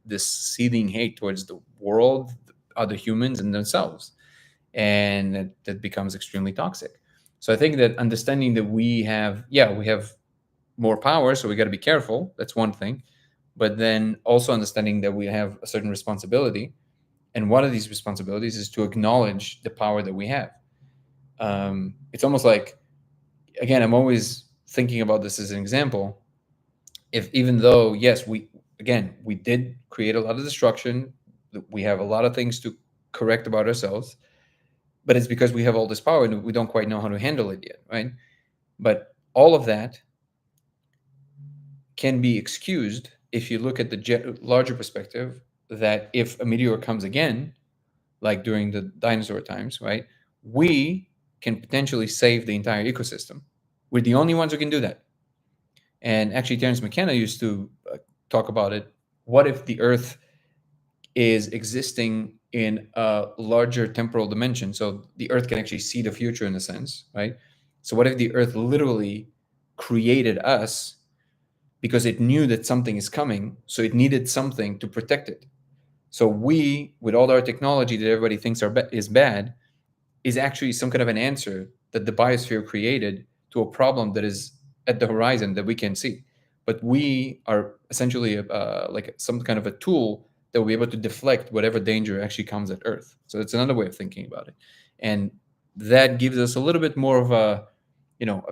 this seething hate towards the world, other humans, and themselves, and that becomes extremely toxic. So I think that understanding that we have more power, so we got to be careful. That's one thing. But then also understanding that we have a certain responsibility, and one of these responsibilities is to acknowledge the power that we have. It's almost like, again, I'm always thinking about this as an example. If even though, yes, we did create a lot of destruction, we have a lot of things to correct about ourselves, but it's because we have all this power and we don't quite know how to handle it yet, right? But all of that can be excused if you look at the larger perspective, that if a meteor comes again, like during the dinosaur times, right, we can potentially save the entire ecosystem. We're the only ones who can do that. And actually, Terence McKenna used to talk about it. What if the Earth is existing in a larger temporal dimension? So the Earth can actually see the future in a sense, right? So what if the Earth literally created us because it knew that something is coming, so it needed something to protect it. So we, with all our technology that everybody thinks is bad, is actually some kind of an answer that the biosphere created to a problem that is at the horizon that we can see. But we are essentially like some kind of a tool that will be able to deflect whatever danger actually comes at Earth. So that's another way of thinking about it, and that gives us a little bit more of a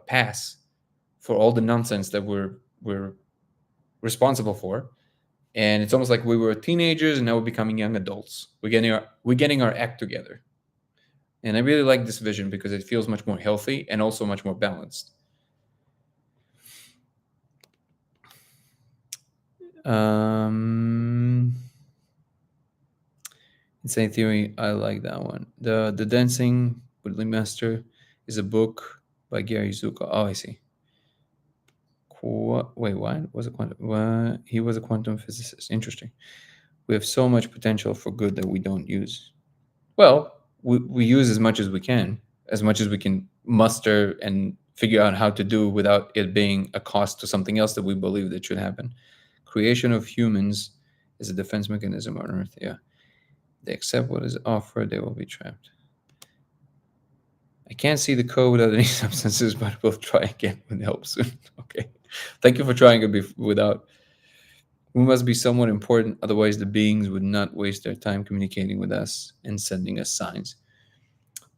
pass for all the nonsense that we're responsible for. And it's almost like we were teenagers and now we're becoming young adults. We're getting our act together. And I really like this vision because it feels much more healthy and also much more balanced. Um, Insane Theory, I like that one. The Dancing with Lee Master is a book by Gary Zukav. Oh, I see. Wait, what? Was a quantum? What? He was a quantum physicist. Interesting. We have so much potential for good that we don't use. Well, we use as much as we can muster and figure out how to do without it being a cost to something else that we believe that should happen. Creation of humans is a defense mechanism on Earth. Yeah. They accept what is offered, they will be trapped. I can't see the code without any substances, but we'll try again with help soon. Okay. Thank you for trying it without. We must be somewhat important, otherwise the beings would not waste their time communicating with us and sending us signs.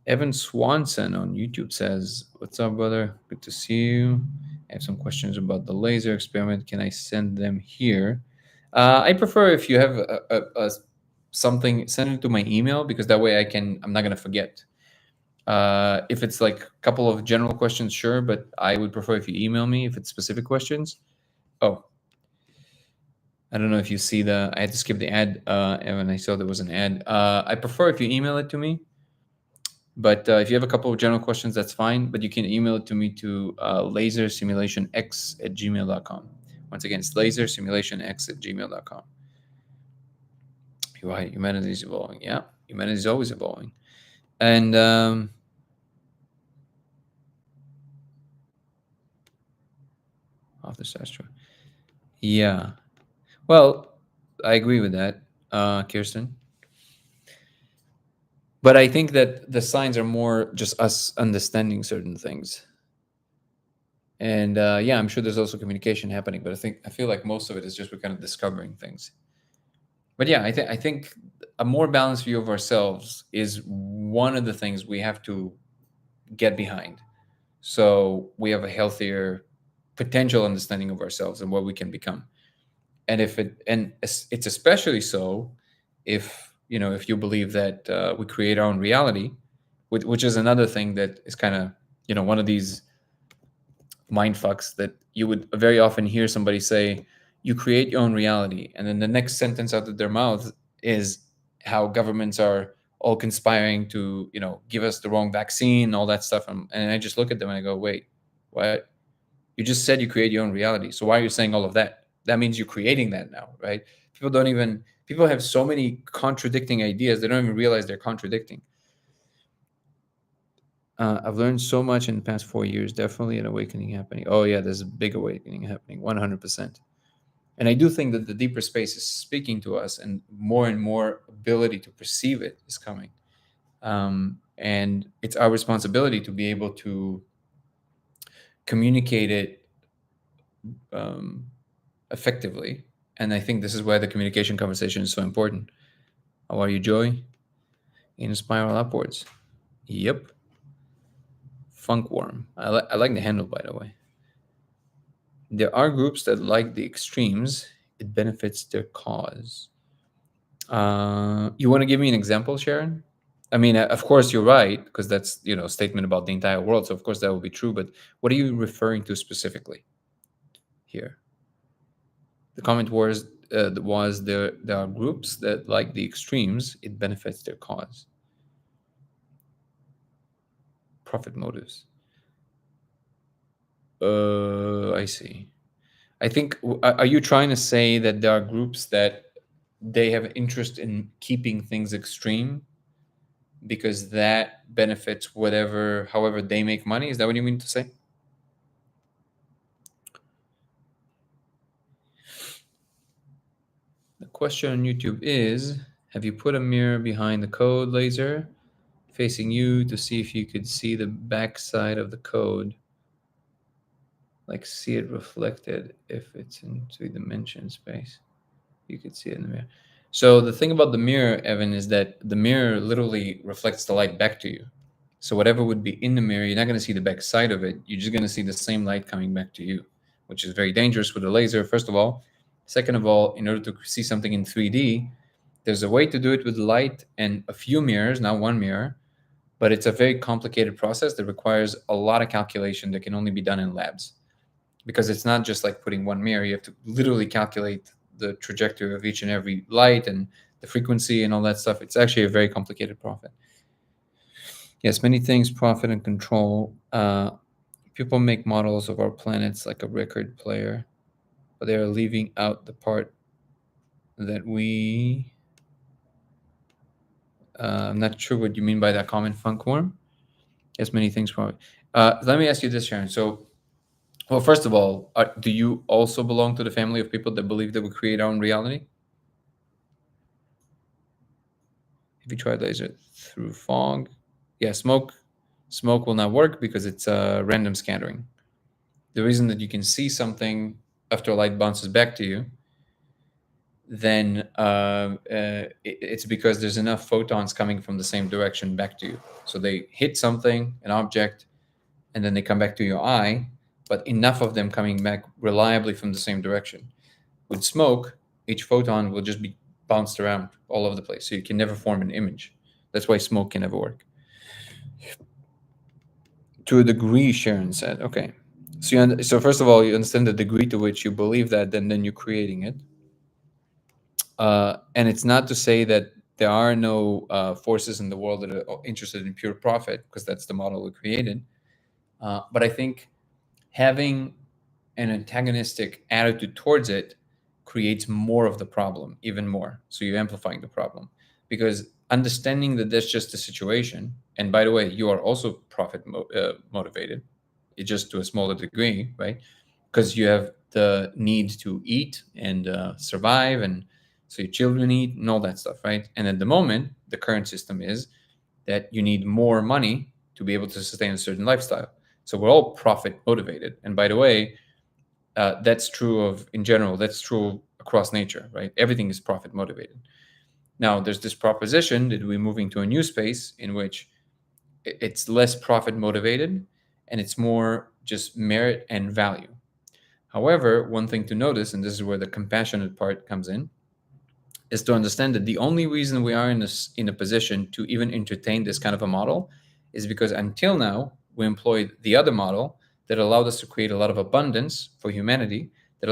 Evan Swanson on YouTube says, "What's up, brother? Good to see you. I have some questions about the laser experiment. Can I send them here?" I prefer if you have something, send it to my email, because that way I'm not gonna forget. If it's like a couple of general questions, sure, but I would prefer if you email me if it's specific questions. Oh, I don't know if you see I had to skip the ad, Evan. I saw there was an ad. I prefer if you email it to me. But if you have a couple of general questions, that's fine. But you can email it to me to lasersimulationx@gmail.com. Once again, it's lasersimulationx@gmail.com. You're right. Humanity is evolving. Yeah, humanity is always evolving. And off the Astro. Yeah. Well, I agree with that, Kirsten. But I think that the signs are more just us understanding certain things. And yeah, I'm sure there's also communication happening, but I feel like most of it is just we're kind of discovering things. But yeah, I think a more balanced view of ourselves is one of the things we have to get behind. So we have a healthier potential understanding of ourselves and what we can become. And it's especially so if if you believe that we create our own reality, which is another thing that is kind of one of these mind fucks that you would very often hear somebody say, you create your own reality, and then the next sentence out of their mouth is how governments are all conspiring to give us the wrong vaccine, all that stuff. And I just look at them and I go, wait, what? You just said you create your own reality, so why are you saying all of that? That means you're creating that now, right? People have so many contradicting ideas, they don't even realize they're contradicting. I've learned so much in the past 4 years. Definitely an awakening happening. Oh yeah, there's a big awakening happening, 100%. And I do think that the deeper space is speaking to us, and more ability to perceive it is coming. And it's our responsibility to be able to communicate it effectively. And I think this is why the communication conversation is so important. How are you, Joy? In a spiral upwards. Yep. Funkworm. I like the handle, by the way. There are groups that like the extremes. It benefits their cause. You want to give me an example, Sharon? I mean, of course you're right, because that's a statement about the entire world. So of course that will be true. But what are you referring to specifically here? The comment was there are groups that like the extremes. It benefits their cause. Profit motives. I see. I think. Are you trying to say that there are groups that they have interest in keeping things extreme because that benefits however they make money? Is that what you mean to say? The question on YouTube is, have you put a mirror behind the code laser facing you to see if you could see the back side of the code? Like see it reflected if it's in three-dimension space. You could see it in the mirror. So the thing about the mirror, Evan, is that the mirror literally reflects the light back to you. So whatever would be in the mirror, you're not going to see the back side of it. You're just going to see the same light coming back to you, which is very dangerous with a laser, first of all. Second of all, in order to see something in 3D, there's a way to do it with light and a few mirrors, not one mirror, but it's a very complicated process that requires a lot of calculation that can only be done in labs. Because it's not just like putting one mirror, you have to literally calculate the trajectory of each and every light and the frequency and all that stuff. It's actually a very complicated profit. Yes, many things, profit and control. People make models of our planets like a record player, but they are leaving out the part that we. I'm not sure what you mean by that comment, Funkworm. Yes, many things, profit. Let me ask you this, Sharon. So, well, first of all, do you also belong to the family of people that believe that we create our own reality? If you try laser through fog, yeah, smoke will not work because it's random scattering. The reason that you can see something after light bounces back to you, then it's because there's enough photons coming from the same direction back to you. So they hit something, an object, and then they come back to your eye, but enough of them coming back reliably from the same direction. With smoke, each photon will just be bounced around all over the place, so you can never form an image. That's why smoke can never work. To a degree, Sharon said. Okay. So first of all, you understand the degree to which you believe that, then you're creating it. And it's not to say that there are no forces in the world that are interested in pure profit, because that's the model we created. But I think having an antagonistic attitude towards it creates more of the problem, even more. So you're amplifying the problem, because understanding that that's just a situation. And by the way, you are also profit motivated. It's just to a smaller degree, right? Because you have the need to eat and survive, and so your children eat and all that stuff, right? And at the moment, the current system is that you need more money to be able to sustain a certain lifestyle. So we're all profit motivated. And by the way, that's true of in general. That's true across nature, right? Everything is profit motivated. Now, there's this proposition that we're moving to a new space in which it's less profit motivated and it's more just merit and value. However, one thing to notice, and this is where the compassionate part comes in, is to understand that the only reason we are in a position to even entertain this kind of a model is because until now we employed the other model that allowed us to create a lot of abundance for humanity, that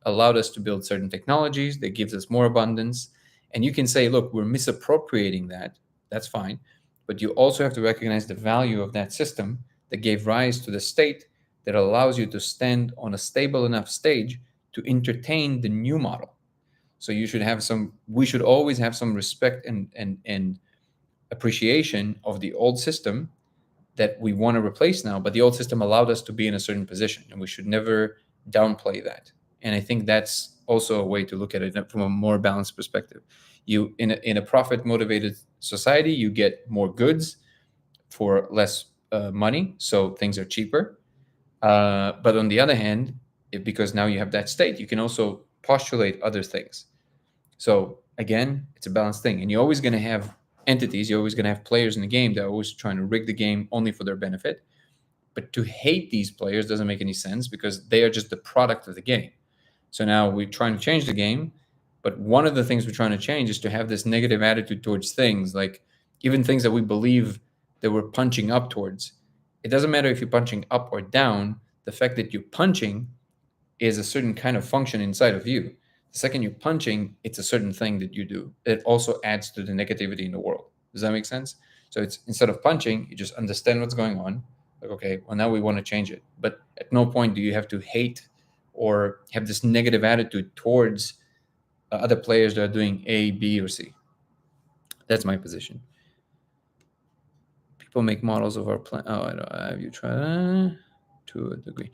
allowed us to build certain technologies that gives us more abundance. And you can say, look, we're misappropriating that. That's fine. But you also have to recognize the value of that system that gave rise to the state that allows you to stand on a stable enough stage to entertain the new model. So we should always have some respect and appreciation of the old system that we want to replace now. But the old system allowed us to be in a certain position, and we should never downplay that. And I think that's also a way to look at it from a more balanced perspective. You in a profit motivated society, you get more goods for less money, so things are cheaper. But on the other hand, because now you have that state, you can also postulate other things. So again, it's a balanced thing, and you're always going to have entities, you're always going to have players in the game that are always trying to rig the game only for their benefit. But to hate these players doesn't make any sense, because they are just the product of the game. So now we're trying to change the game, but one of the things we're trying to change is to have this negative attitude towards things, like even things that we believe that we're punching up towards. It doesn't matter if you're punching up or down. The fact that you're punching is a certain kind of function inside of you. The second you're punching, it's a certain thing that you do. It also adds to the negativity in the world. Does that make sense? So it's instead of punching, you just understand what's going on. Like, okay, well, now we want to change it. But at no point do you have to hate or have this negative attitude towards other players that are doing A, B, or C. That's my position. People make models of our plan. Oh, I don't, have you tried to a degree?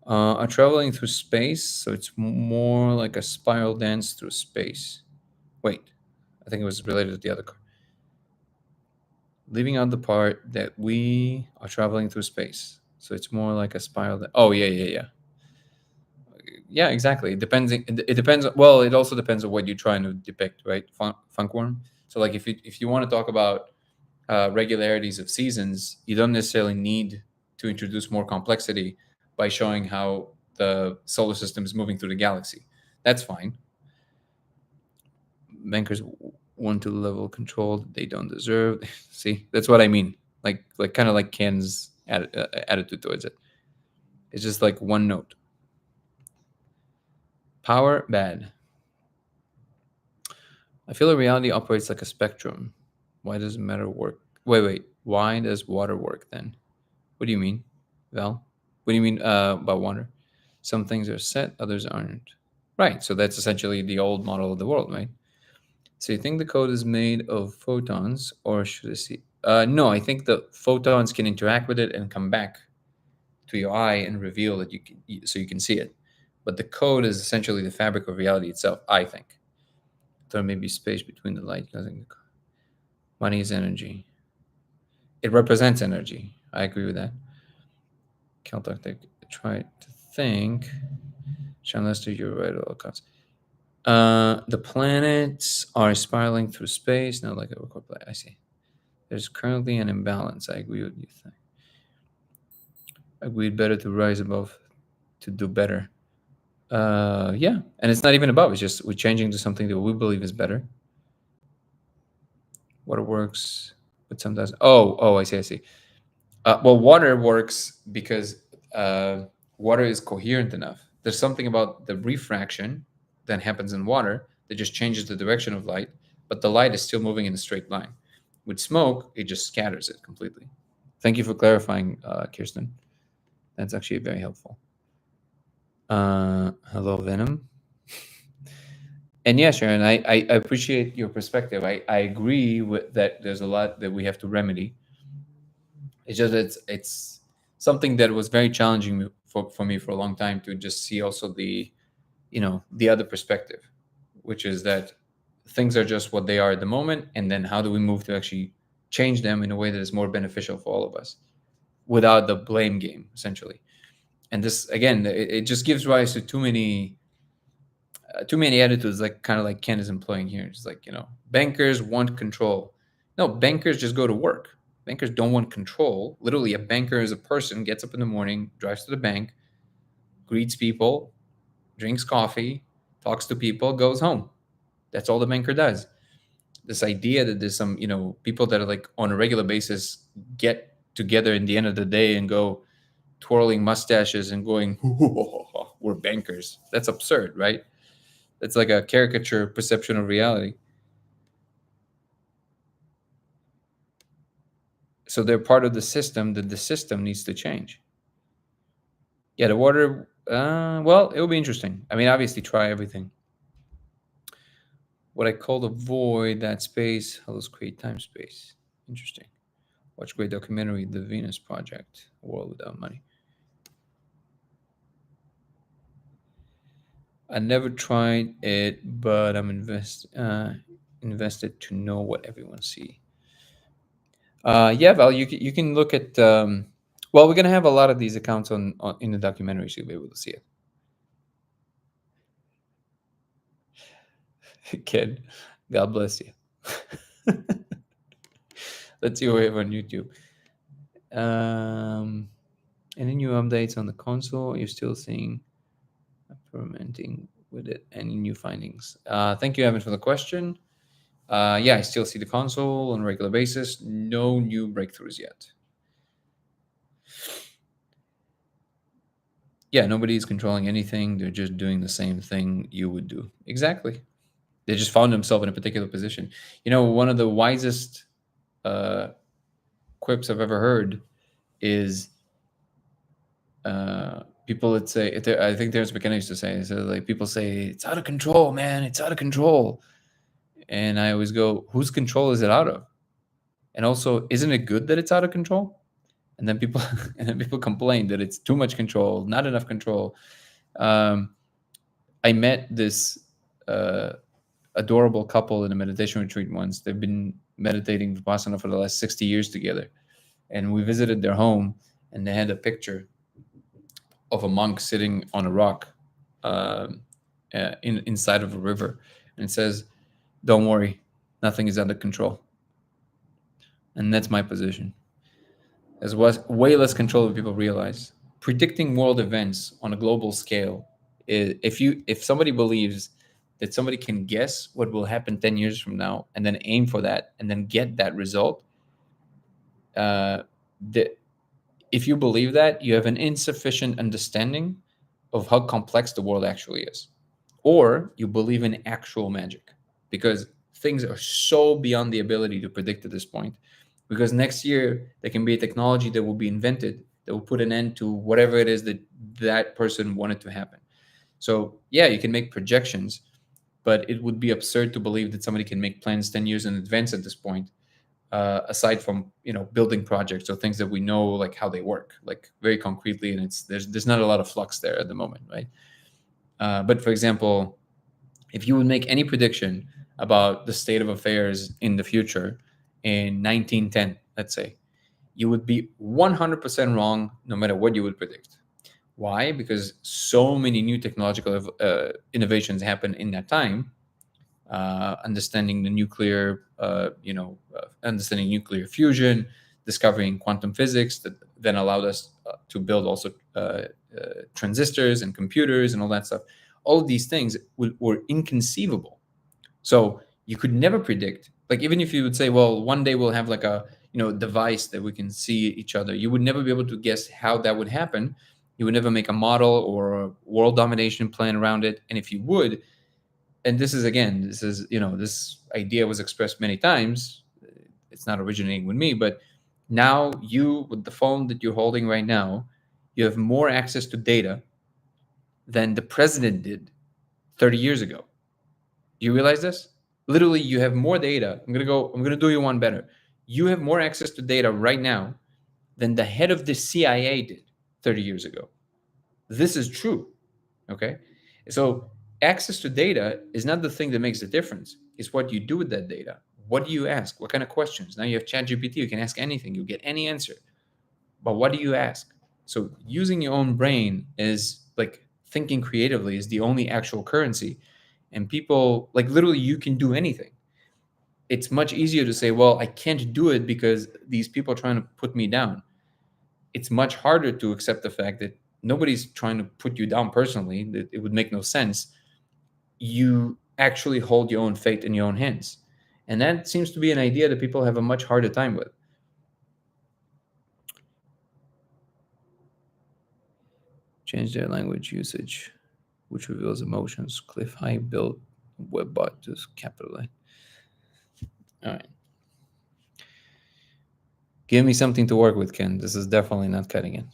Are traveling through space, so it's more like a spiral dance through space. Wait, I think it was related to the other card. Leaving out the part that we are traveling through space, so it's more like a spiral. Oh yeah. Yeah, exactly. It depends. It depends. Well, it also depends on what you're trying to depict, right? Funkworm. So, like, if you want to talk about regularities of seasons, you don't necessarily need to introduce more complexity by showing how the solar system is moving through the galaxy. That's fine. Bankers want to level control that they don't deserve. See, that's what I mean. Like kind of like Ken's attitude towards it. It's just like one note. Power, bad. I feel that reality operates like a spectrum. Why does matter work? Wait. Why does water work then? What do you mean, Val? What do you mean by water? Some things are set, others aren't. Right. So that's essentially the old model of the world, right? So you think the code is made of photons, or should I see? No, I think the photons can interact with it and come back to your eye and reveal that so you can see it. But the code is essentially the fabric of reality itself, I think. There may be space between the light causing the code. Money is energy. It represents energy. I agree with that. Caltech, try to think. Sean Lester, you're right at all costs. The planets are spiraling through space, not like a record play. I see. There's currently an imbalance. I agree with you. Agreed, better to rise above, to do better. Yeah, and it's not even above. It's just we're changing to something that we believe is better. Water works, but sometimes. Oh, I see. Well, water works because water is coherent enough. There's something about the refraction that happens in water that just changes the direction of light, but the light is still moving in a straight line. With smoke, it just scatters it completely. Thank you for clarifying, Kirsten. That's actually very helpful. Hello, Venom. And yeah, Sharon, I appreciate your perspective. I agree with that. There's a lot that we have to remedy. It's just it's something that was very challenging for me for a long time to just see also the the other perspective, which is that things are just what they are at the moment, and then how do we move to actually change them in a way that is more beneficial for all of us without the blame game, essentially. And this again, it just gives rise to too many attitudes, like kind of like Ken is employing here. It's like, bankers want control. No, bankers just go to work. Bankers don't want control. Literally, a banker is a person, gets up in the morning, drives to the bank, greets people, drinks coffee, talks to people, goes home. That's all the banker does. This idea that there's some, people that are like on a regular basis get together in the end of the day and go twirling mustaches and going, we're bankers. That's absurd, right? It's like a caricature perception of reality. So they're part of the system that the system needs to change. Yeah, the water, well, it will be interesting. I mean, obviously, try everything. What I call the void, that space, hellos create time space. Interesting. Watch great documentary, The Venus Project, A World Without Money. I never tried it, but I'm invested to know what everyone see. Yeah, Val, you can look at. Well, we're gonna have a lot of these accounts on in the documentary, so you'll be able to see it. Kid, God bless you. Let's see what we have on YouTube. Any new updates on the console? You're still seeing experimenting with it. Any new findings? Thank you, Evan, for the question. Yeah, I still see the console on a regular basis. No new breakthroughs yet. Yeah, nobody's controlling anything. They're just doing the same thing you would do. Exactly. They just found themselves in a particular position. One of the wisest quips I've ever heard is people would say, I think Terence McKenna used to say, so like people say, it's out of control, man. It's out of control. And I always go, whose control is it out of? And also, isn't it good that it's out of control? And then people complain that it's too much control, not enough control. I met this adorable couple in a meditation retreat once. They've been meditating Vipassana for the last 60 years together. And we visited their home, and they had a picture of a monk sitting on a rock inside of a river. And it says, don't worry, nothing is under control. And that's my position. There's way less control than people realize. Predicting world events on a global scale, if somebody believes that somebody can guess what will happen 10 years from now and then aim for that and then get that result, if you believe that, you have an insufficient understanding of how complex the world actually is. Or you believe in actual magic, because things are so beyond the ability to predict at this point. Because next year, there can be a technology that will be invented that will put an end to whatever it is that person wanted to happen. So yeah, you can make projections, but it would be absurd to believe that somebody can make plans 10 years in advance at this point, aside from building projects or things that we know like how they work, like very concretely, and there's not a lot of flux there at the moment, right? But for example, if you would make any prediction about the state of affairs in the future in 1910, let's say, you would be 100% wrong no matter what you would predict. Why? Because so many new technological innovations happen in that time. Understanding the nuclear, understanding nuclear fusion, discovering quantum physics that then allowed us to build also transistors and computers and all that stuff. All of these things were inconceivable. So you could never predict. Like, even if you would say, well, one day we'll have like a device that we can see each other, you would never be able to guess how that would happen. You would never make a model or a world domination plan around it. And if you would, and this is, again, this is, this idea was expressed many times. It's not originating with me, but now you, with the phone that you're holding right now, you have more access to data than the president did 30 years ago. Do you realize this? Literally, you have more data. I'm going to do you one better. You have more access to data right now than the head of the CIA did 30 years ago. This is true. Okay. So access to data is not the thing that makes the difference. It's what you do with that data. What do you ask? What kind of questions? Now you have ChatGPT. You can ask anything. You get any answer. But what do you ask? So using your own brain is like thinking creatively is the only actual currency. And people, like, literally, you can do anything. It's much easier to say, well, I can't do it because these people are trying to put me down. It's much harder to accept the fact that nobody's trying to put you down personally, that it would make no sense. You actually hold your own fate in your own hands. And that seems to be an idea that people have a much harder time with. Change their language usage, which reveals emotions. Cliff High built WebBot to capital A. All right. Give me something to work with, Ken. This is definitely not cutting it.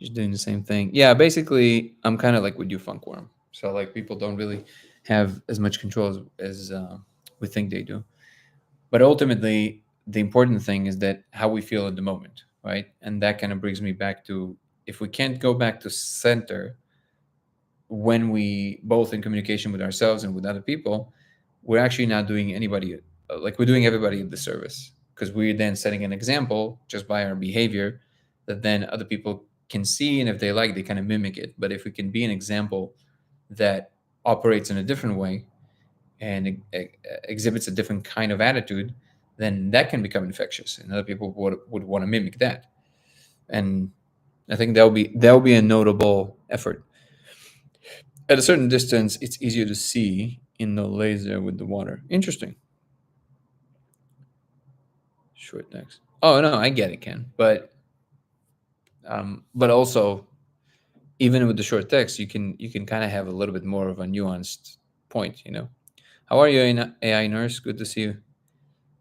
Just doing the same thing. Yeah, basically, I'm kind of like with you, Funkworm. So, like, people don't really have as much control as we think they do. But ultimately, the important thing is that how we feel at the moment, right? And that kind of brings me back to, if we can't go back to center when we both in communication with ourselves and with other people, we're actually not doing anybody, like, we're doing everybody a disservice, because we're then setting an example just by our behavior that then other people can see, and if they like, they kind of mimic it. But if we can be an example that operates in a different way and exhibits a different kind of attitude, then that can become infectious, and other people would want to mimic that. And I think that'll be a notable effort. At a certain distance, it's easier to see in the laser with the water. Interesting. Short text. Oh no, I get it, Ken. But also, even with the short text, you can kind of have a little bit more of a nuanced point. How are you, AI nurse? Good to see you.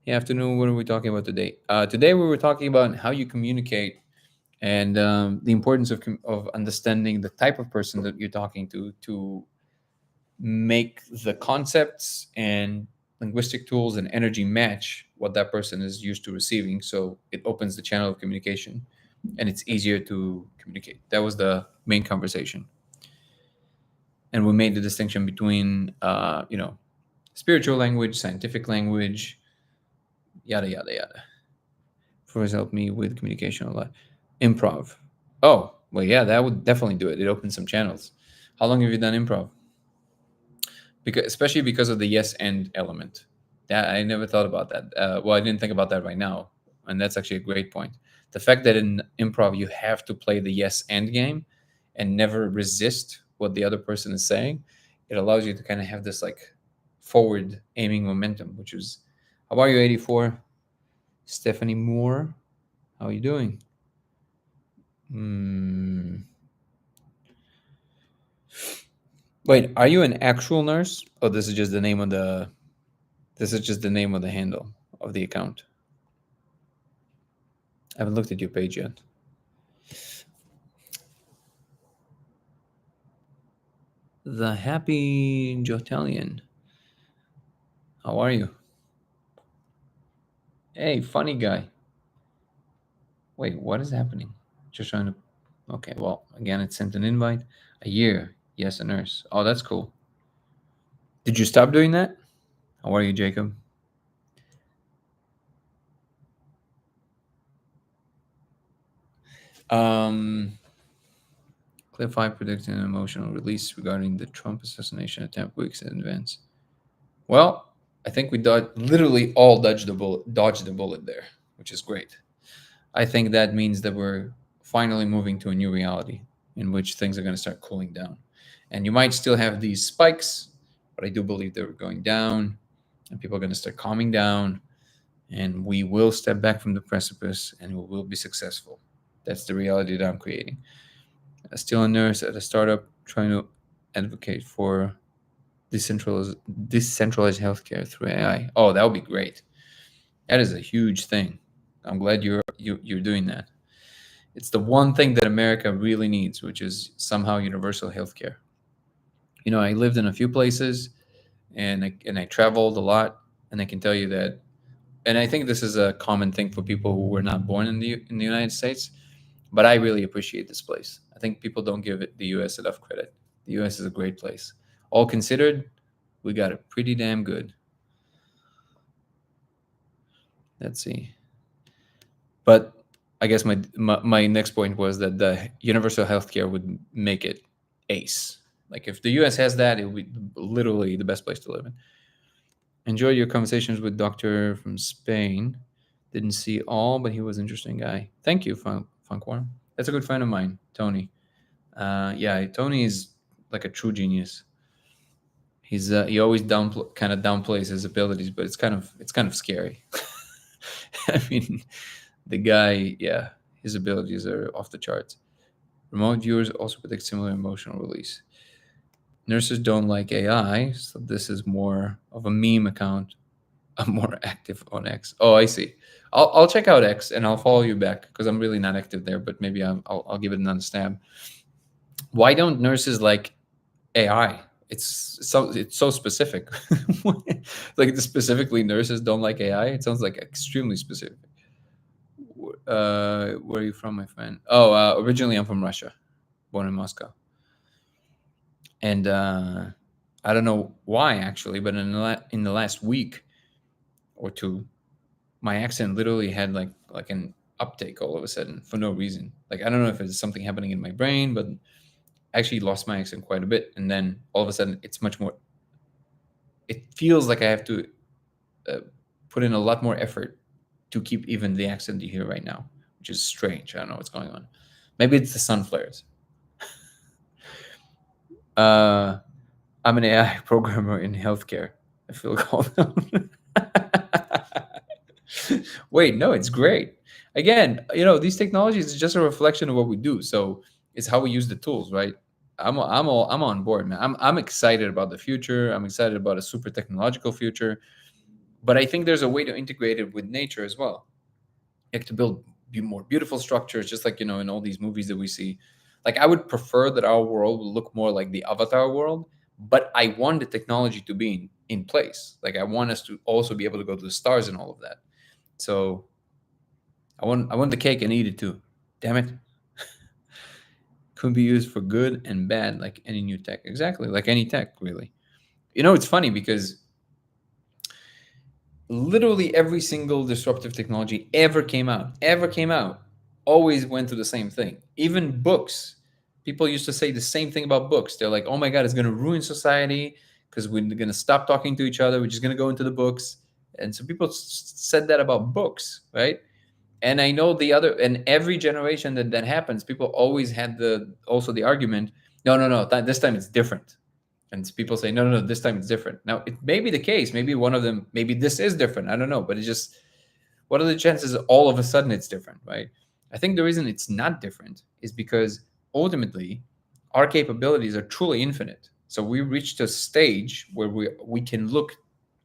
Hey, afternoon. What are we talking about today? Today we were talking about how you communicate, and the importance of understanding the type of person that you're talking to make the concepts and linguistic tools and energy match what that person is used to receiving, so it opens the channel of communication and it's easier to communicate. That was the main conversation. And we made the distinction between spiritual language, scientific language, yada yada yada. First helped me with communication a lot. Improv. Oh, well, yeah, that would definitely do it. It opens some channels. How long have you done improv? Especially because of the yes and element. That I never thought about that. Well, I didn't think about that right now, and that's actually a great point. The fact that in improv you have to play the yes and game and never resist what the other person is saying, it allows you to kind of have this like forward aiming momentum, which is, how are you, 84? Stephanie Moore, how are you doing? Wait, are you an actual nurse? Oh, this is just the name of the handle of the account. I haven't looked at your page yet. The Happy Jotelian. How are you? Hey, funny guy. Wait, what is happening? Just trying to. Okay, well, again, it sent an invite. A year. Yes, a nurse. Oh, that's cool. Did you stop doing that? How are you, Jacob? Cliff High predicted an emotional release regarding the Trump assassination attempt weeks in advance. Well, I think we literally all dodged the bullet there, which is great. I think that means that we're finally moving to a new reality in which things are going to start cooling down. And you might still have these spikes, but I do believe they're going down, and people are going to start calming down, and we will step back from the precipice and we will be successful. That's the reality that I'm creating. Still a nurse at a startup trying to advocate for decentralized healthcare through AI. Oh, that would be great. That is a huge thing. I'm glad you're doing that. It's the one thing that America really needs, which is somehow universal healthcare. I lived in a few places, and I traveled a lot, and I can tell you that, and I think this is a common thing for people who were not born in the United States. But I really appreciate this place. I think people don't give the U.S. enough credit. The U.S. is a great place. All considered, we got it pretty damn good. Let's see. But I guess my next point was that the universal healthcare would make it ace. Like if the U.S. has that, it would be literally the best place to live in. Enjoyed your conversations with Doctor from Spain. Didn't see all, but he was an interesting guy. Thank you, Funkworm. That's a good friend of mine, Tony. Yeah, Tony is like a true genius. He always kind of downplays his abilities, but it's kind of scary. I mean, the guy, yeah, his abilities are off the charts. Remote viewers also predict similar emotional release. Nurses don't like AI, so this is more of a meme account. I'm more active on X. Oh, I see. I'll check out X and I'll follow you back because I'm really not active there, but maybe I'll give it another stab. Why don't nurses like AI? It's so specific. Like specifically nurses don't like AI. It sounds like extremely specific. Where are you from, my friend? Oh, originally I'm from Russia, born in Moscow. And I don't know why actually, but in the last week or two, my accent literally had like an uptake all of a sudden for no reason. Like I don't know if it's something happening in my brain, but I actually lost my accent quite a bit, and then all of a sudden it's much more. It feels like I have to put in a lot more effort to keep even the accent you hear right now, which is strange. I don't know what's going on. Maybe it's the sun flares. I'm an AI programmer in healthcare. I feel called out. Wait, no, it's great. Again, these technologies is just a reflection of what we do. So it's how we use the tools, right? I'm on board, man. I'm excited about the future. I'm excited about a super technological future. But I think there's a way to integrate it with nature as well. Like to build more beautiful structures, just like in all these movies that we see. Like I would prefer that our world would look more like the Avatar world, but I want the technology to be in place. Like I want us to also be able to go to the stars and all of that. So I want the cake and eat it too. Damn it. Could be used for good and bad, like any new tech. Exactly, like any tech, really. It's funny because literally every single disruptive technology ever came out, always went through the same thing. Even books. People used to say the same thing about books. They're like, oh my God, it's going to ruin society because we're going to stop talking to each other. We're just going to go into the books. And so people said that about books, right? And I know and every generation that happens, people always had also the argument, no, this time it's different. And people say, no, this time it's different. Now, it may be the case. Maybe one of them, maybe this is different. I don't know. But it's just, what are the chances all of a sudden it's different, right? I think the reason it's not different is because ultimately our capabilities are truly infinite. So we reached a stage where we can look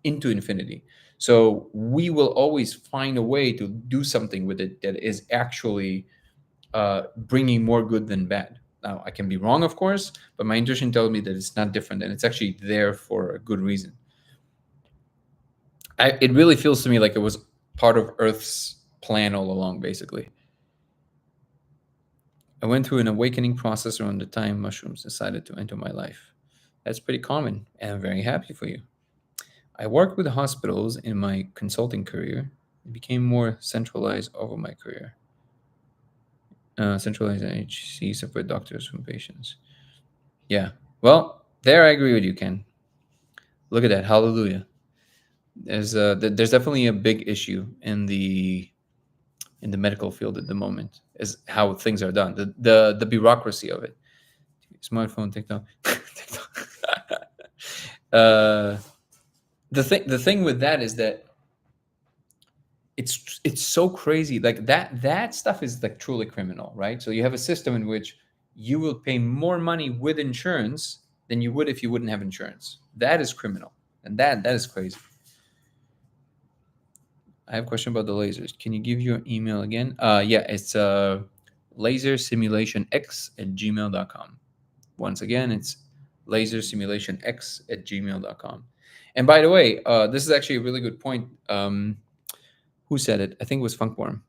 into infinity. So we will always find a way to do something with it that is actually bringing more good than bad. Now, I can be wrong, of course, but my intuition tells me that it's not different and it's actually there for a good reason. It really feels to me like it was part of Earth's plan all along, basically. I went through an awakening process around the time mushrooms decided to enter my life. That's pretty common, and I'm very happy for you. I worked with hospitals in my consulting career. It became more centralized over my career. Centralized NHC separate doctors from patients. Yeah. Well, there I agree with you, Ken. Look at that. Hallelujah. There's definitely a big issue in the medical field at the moment is how things are done. The bureaucracy of it. Smartphone, TikTok. TikTok. The thing with that is that it's so crazy. Like that stuff is like truly criminal, right? So you have a system in which you will pay more money with insurance than you would if you wouldn't have insurance. That is criminal, and that is crazy. I have a question about the lasers. Can you give your email again? Yeah, it's lasersimulationx@gmail.com. Once again, it's lasersimulationx@gmail.com. And by the way, this is actually a really good point. Who said it? I think it was Funkworm.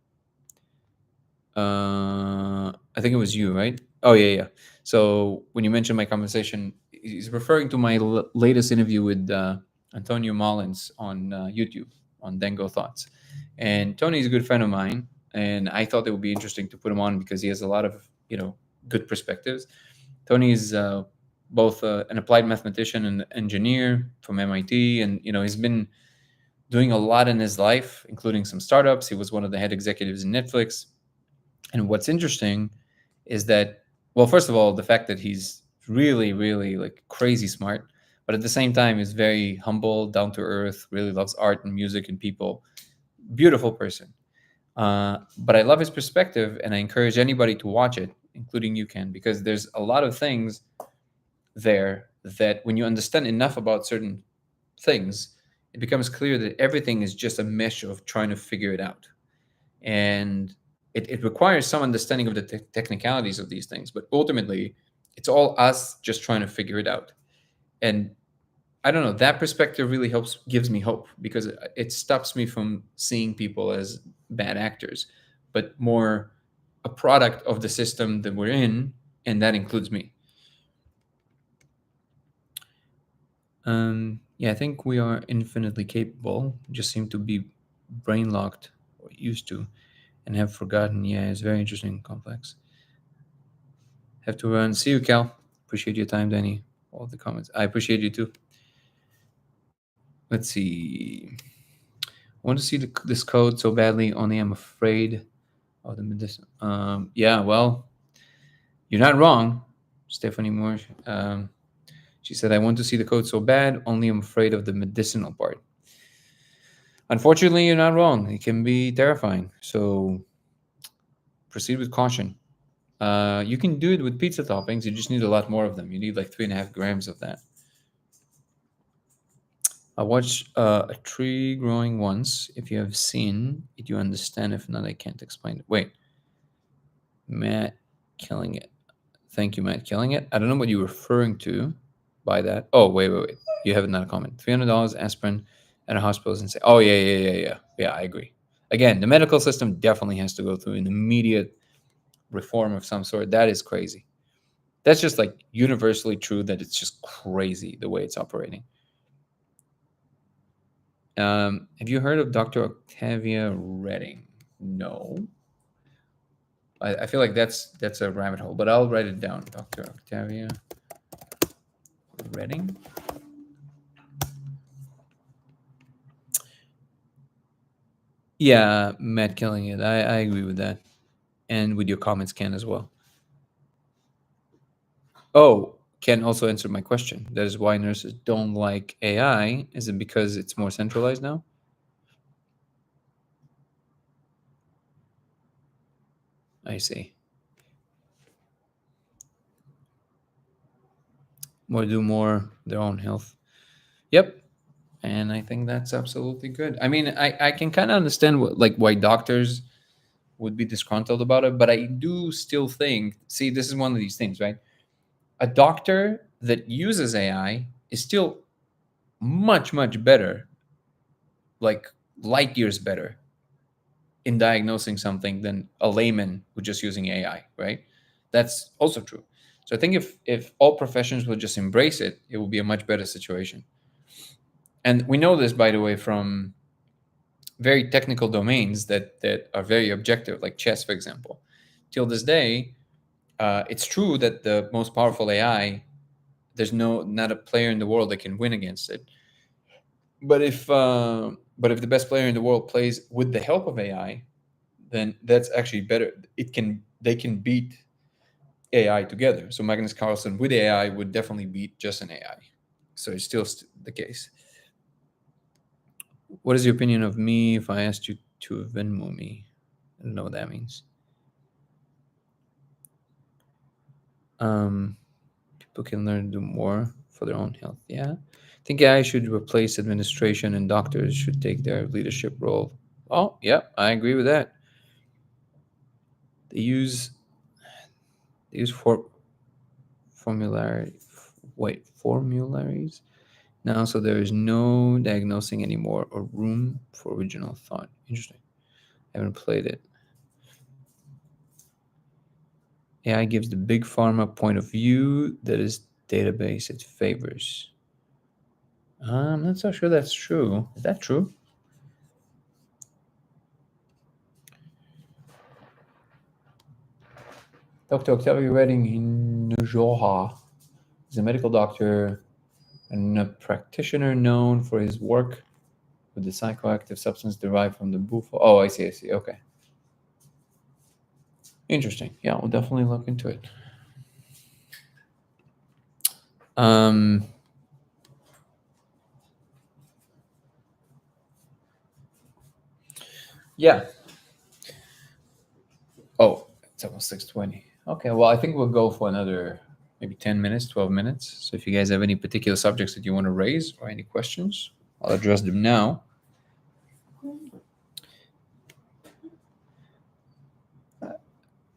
I think it was you, right? Oh, yeah. So when you mentioned my conversation, he's referring to my latest interview with Antonio Mullins on YouTube on Dango Thoughts. And Tony's a good friend of mine, and I thought it would be interesting to put him on because he has a lot of good perspectives. Tony is both an applied mathematician and engineer from MIT, and he's been doing a lot in his life, including some startups. He was one of the head executives in Netflix. And what's interesting is that, well, first of all, the fact that he's really, really like crazy smart, but at the same time is very humble, down to earth, really loves art and music and people. Beautiful person. But I love his perspective, and I encourage anybody to watch it, including you, Ken, because there's a lot of things there that when you understand enough about certain things, it becomes clear that everything is just a mesh of trying to figure it out. And it requires some understanding of the technicalities of these things, but ultimately it's all us just trying to figure it out. And I don't know, that perspective really gives me hope, because it stops me from seeing people as bad actors, but more a product of the system that we're in, and that includes me. Yeah, I think we are infinitely capable, just seem to be brain locked, or used to, and have forgotten. Yeah, it's very interesting and complex. Have to run. See you, Cal. Appreciate your time, Danny. All the comments. I appreciate you too. Let's see. I want to see this code so badly, only I'm afraid of the medicine. Yeah, well, you're not wrong, Stephanie Moore. She said, I want to see the code so bad, only I'm afraid of the medicinal part. Unfortunately, you're not wrong. It can be terrifying. So proceed with caution. You can do it with pizza toppings. You just need a lot more of them. You need like 3.5 grams of that. I watched a tree growing once. If you have seen it, you understand. If not, I can't explain it. Wait. Matt Killing It. Thank you, Matt Killing It. I don't know what you're referring to by that. Oh, wait. You have another comment. $300 aspirin and a hospital is insane. Oh, yeah. Yeah, I agree. Again, the medical system definitely has to go through an immediate reform of some sort. That is crazy. That's just like universally true, that it's just crazy the way it's operating. Have you heard of Dr. Octavia Redding? No. I feel like that's a rabbit hole, but I'll write it down. Dr. Octavia Redding. Yeah, Matt Killing It. I agree with that. And with your comments, Ken, as well. Oh, Ken also answered my question. That is why nurses don't like AI. Is it because it's more centralized now? I see. Do more their own health. Yep. And I think that's absolutely good. I mean, I can kind of understand why doctors would be disgruntled about it, but I do still think, see, this is one of these things, right? A doctor that uses AI is still much, much better, like light years better in diagnosing something than a layman who's just using AI, right? That's also true. So I think if all professions would just embrace it, it would be a much better situation. And we know this, by the way, from very technical domains that are very objective, like chess, for example. Till this day, it's true that the most powerful AI, there's not a player in the world that can win against it. But if the best player in the world plays with the help of AI, then that's actually better. They can beat AI together. So Magnus Carlsen with AI would definitely beat just an AI. So it's still the case. What is your opinion of me if I asked you to Venmo me? I don't know what that means. People can learn to do more for their own health. Yeah. I think AI should replace administration and doctors should take their leadership role. Oh, yeah, I agree with that. They use for formulary formularies now, so there is no diagnosing anymore or room for original thought. Interesting. I haven't played it. AI gives the big pharma point of view that is database it favors. I'm not so sure that's true. Is that true? Dr. Octavio Redding in Nujoha is a medical doctor and a practitioner known for his work with the psychoactive substance derived from the bufo. Oh, I see. Okay. Interesting. Yeah, we'll definitely look into it. Yeah. Oh, it's almost 6:20. Okay, well, I think we'll go for another maybe 10 minutes, 12 minutes. So if you guys have any particular subjects that you want to raise or any questions, I'll address them now.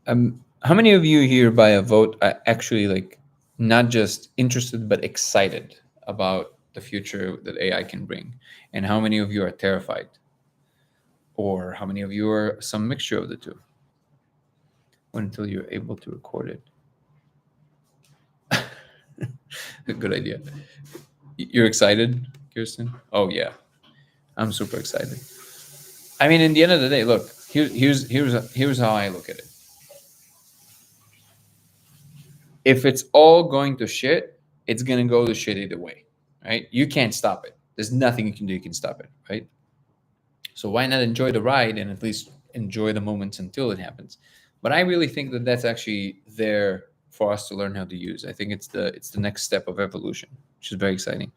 How many of you here by a vote are actually like not just interested but excited about the future that AI can bring? And how many of you are terrified? Or how many of you are some mixture of the two? Until you're able to record it. Good idea. You're excited, Kirsten? Oh yeah, I'm super excited. I mean, in the end of the day, look, here's how I look at it. If it's all going to shit, it's gonna go to shit either way, right? You can't stop it. There's nothing you can do. You can stop it, right? So why not enjoy the ride and at least enjoy the moments until it happens? But I really think that that's actually there for us to learn how to use. I think it's the next step of evolution, which is very exciting.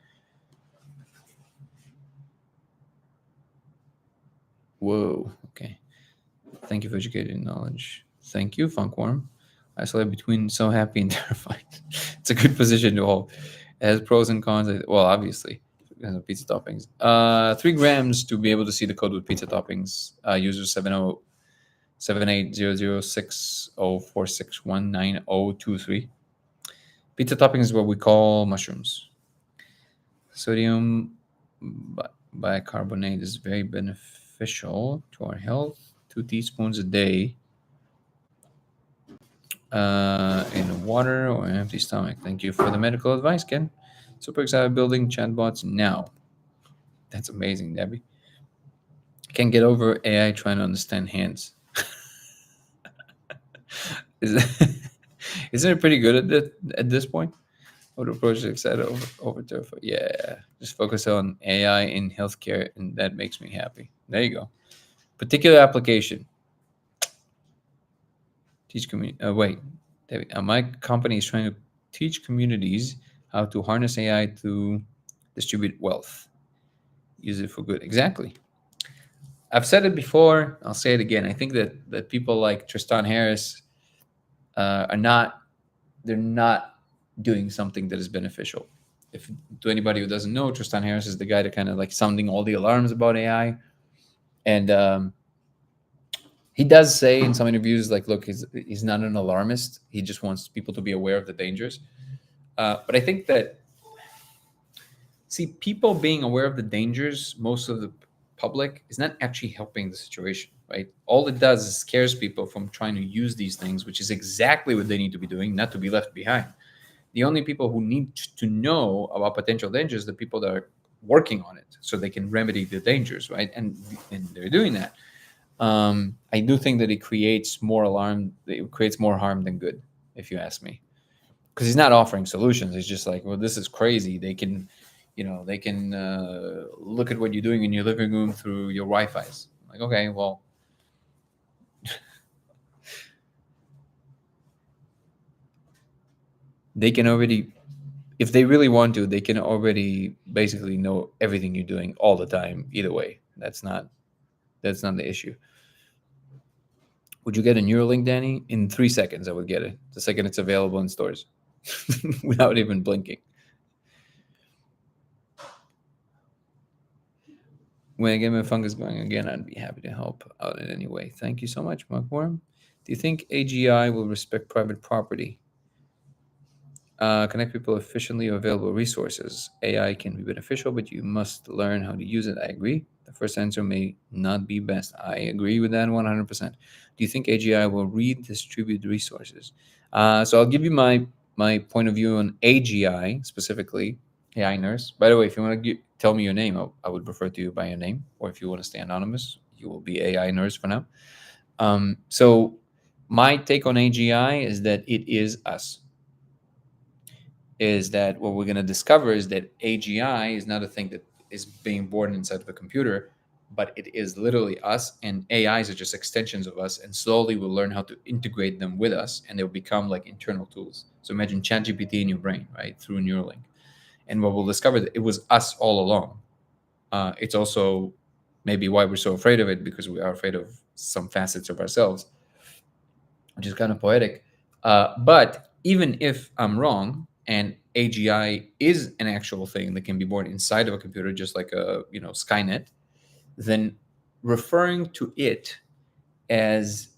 Whoa. Okay. Thank you for educating knowledge. Thank you, Funkworm. I select between so happy and terrified. It's a good position to hold. It has pros and cons. Well, obviously, pizza toppings. 3 grams to be able to see the code with pizza toppings. User 78006046190023. Pizza toppings is what we call mushrooms. Sodium bicarbonate is very beneficial to our health. 2 teaspoons a day in water or an empty stomach. Thank you for the medical advice, Ken. Super excited building chatbots now. That's amazing, Debbie. Can't get over AI trying to understand hands. Isn't it pretty good at this point? What approach is excited over to? Yeah, just focus on AI in healthcare, and that makes me happy. There you go. Particular application. Teach community. Wait, David, my company is trying to teach communities how to harness AI to distribute wealth. Use it for good. Exactly. I've said it before. I'll say it again. I think that people like Tristan Harris are not. They're not doing something that is beneficial. If to anybody who doesn't know, Tristan Harris is the guy that kind of like sounding all the alarms about AI, and he does say in some interviews, like, look, he's not an alarmist. He just wants people to be aware of the dangers. But I think that, see, people being aware of the dangers, most of the public, is not actually helping the situation, right? All it does is scares people from trying to use these things, which is exactly what they need to be doing, not to be left behind. The only people who need to know about potential dangers are the people that are working on it so they can remedy the dangers, right? And they're doing that. I do think that it creates more alarm. It creates more harm than good, if you ask me, because he's not offering solutions. It's just like, well, this is crazy. They can, they can look at what you're doing in your living room through your Wi-Fi's. Like, okay, well, they can already, if they really want to, they can already basically know everything you're doing all the time. Either way, that's not the issue. Would you get a Neuralink, Danny? In 3 seconds, I would get it. The second it's available in stores, without even blinking. When I get my fungus going again, I'd be happy to help out in any way. Thank you so much, Mugworm. Do you think AGI will respect private property? Connect people efficiently with available resources. AI can be beneficial, but you must learn how to use it. I agree. The first answer may not be best. I agree with that 100%. Do you think AGI will redistribute resources? So I'll give you my point of view on AGI specifically. AI nurse. By the way, if you want to tell me your name, I would refer to you by your name. Or if you want to stay anonymous, you will be AI nurse for now. So my take on AGI is that it is us. Is that what we're going to discover is that AGI is not a thing that is being born inside of a computer, but it is literally us, and AIs are just extensions of us, and slowly we'll learn how to integrate them with us, and they'll become like internal tools. So imagine ChatGPT in your brain, right, through Neuralink. And what we'll discover that it was us all along. It's also maybe why we're so afraid of it, because we are afraid of some facets of ourselves, which is kind of poetic. But even if I'm wrong, and AGI is an actual thing that can be born inside of a computer, just like a Skynet, then referring to it as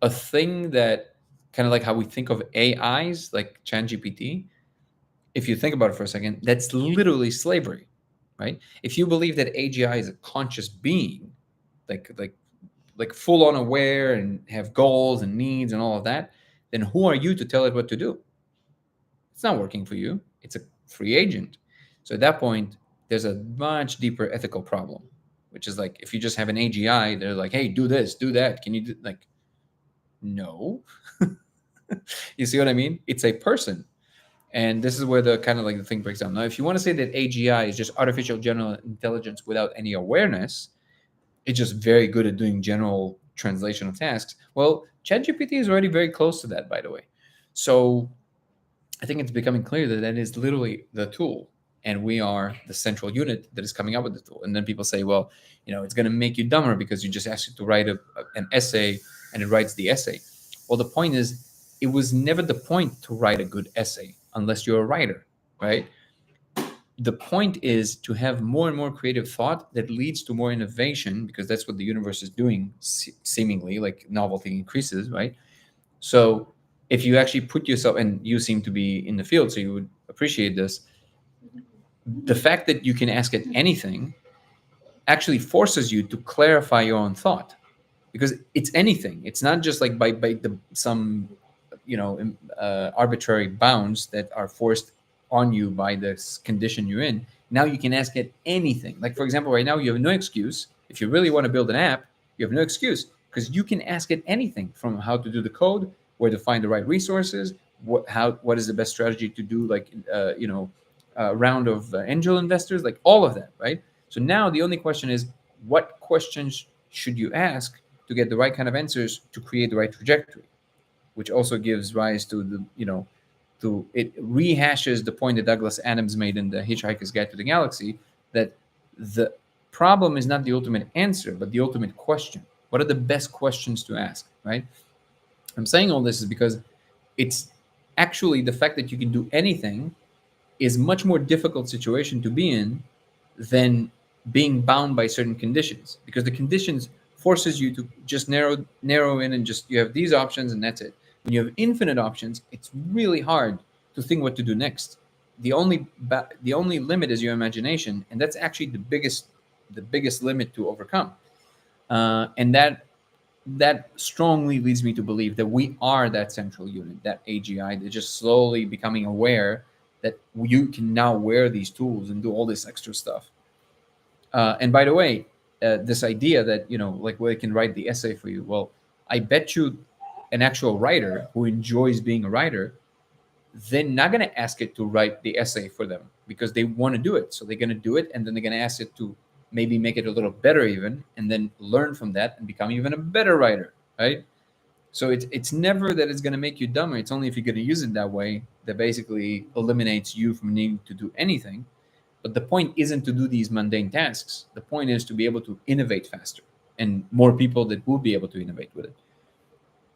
a thing that kind of like how we think of AIs, like ChatGPT. If you think about it for a second, that's literally slavery, right? If you believe that AGI is a conscious being, like full on aware and have goals and needs and all of that, then who are you to tell it what to do? It's not working for you. It's a free agent. So at that point, there's a much deeper ethical problem, which is like if you just have an AGI, they're like, hey, do this, do that. Can you do like, no. You see what I mean? It's a person. And this is where the kind of like the thing breaks down. Now, if you want to say that AGI is just artificial general intelligence without any awareness, it's just very good at doing general translation of tasks. Well, ChatGPT is already very close to that, by the way. So I think it's becoming clear that that is literally the tool, and we are the central unit that is coming up with the tool. And then people say, well, it's going to make you dumber because you just asked it to write an essay and it writes the essay. Well, the point is, it was never the point to write a good essay unless you're a writer, right? The point is to have more and more creative thought that leads to more innovation, because that's what the universe is doing, seemingly, like novelty increases, right? So if you actually put yourself, and you seem to be in the field, so you would appreciate this, the fact that you can ask it anything actually forces you to clarify your own thought, because it's anything. It's not just like by some arbitrary bounds that are forced on you by this condition you're in. Now you can ask it anything. Like, for example, right now you have no excuse. If you really want to build an app, you have no excuse, because you can ask it anything from how to do the code, where to find the right resources, what is the best strategy to do, like a round of angel investors, like all of that, right? So now the only question is, what questions should you ask to get the right kind of answers to create the right trajectory, which also gives rise to it rehashes the point that Douglas Adams made in the Hitchhiker's Guide to the Galaxy, that the problem is not the ultimate answer, but the ultimate question. What are the best questions to ask, right? I'm saying all this is because it's actually the fact that you can do anything is much more difficult situation to be in than being bound by certain conditions, because the conditions forces you to just narrow in, and just you have these options and that's it. When you have infinite options, it's really hard to think what to do next. The only limit is your imagination, and that's actually the biggest limit to overcome. And that strongly leads me to believe that we are that central unit, that AGI, that's just slowly becoming aware that you can now wear these tools and do all this extra stuff. And by the way, this idea that, like, well, it can write the essay for you. Well, I bet you an actual writer who enjoys being a writer, they're not going to ask it to write the essay for them because they want to do it. So they're going to do it, and then they're going to ask it to maybe make it a little better even, and then learn from that and become even a better writer, right? So it's never that it's going to make you dumber. It's only if you're going to use it that way that basically eliminates you from needing to do anything. But the point isn't to do these mundane tasks. The point is to be able to innovate faster, and more people that will be able to innovate with it.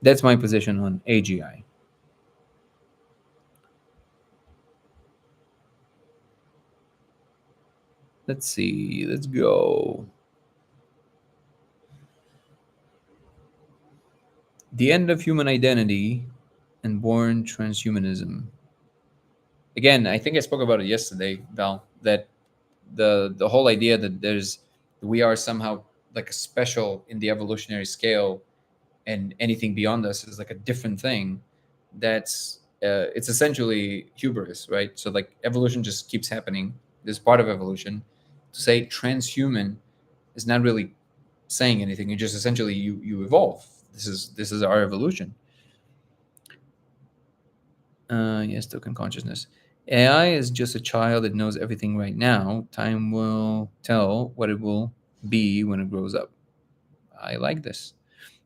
That's my position on AGI. Let's see. Let's go. The end of human identity and born transhumanism. Again, I think I spoke about it yesterday, Val, that the whole idea that we are somehow like a special in the evolutionary scale, and anything beyond us is like a different thing. That's it's essentially hubris, right? So like evolution just keeps happening. This part of evolution. To say transhuman is not really saying anything. You just essentially you evolve. This is our evolution. Yes, token consciousness. AI is just a child that knows everything right now. Time will tell what it will be when it grows up. I like this.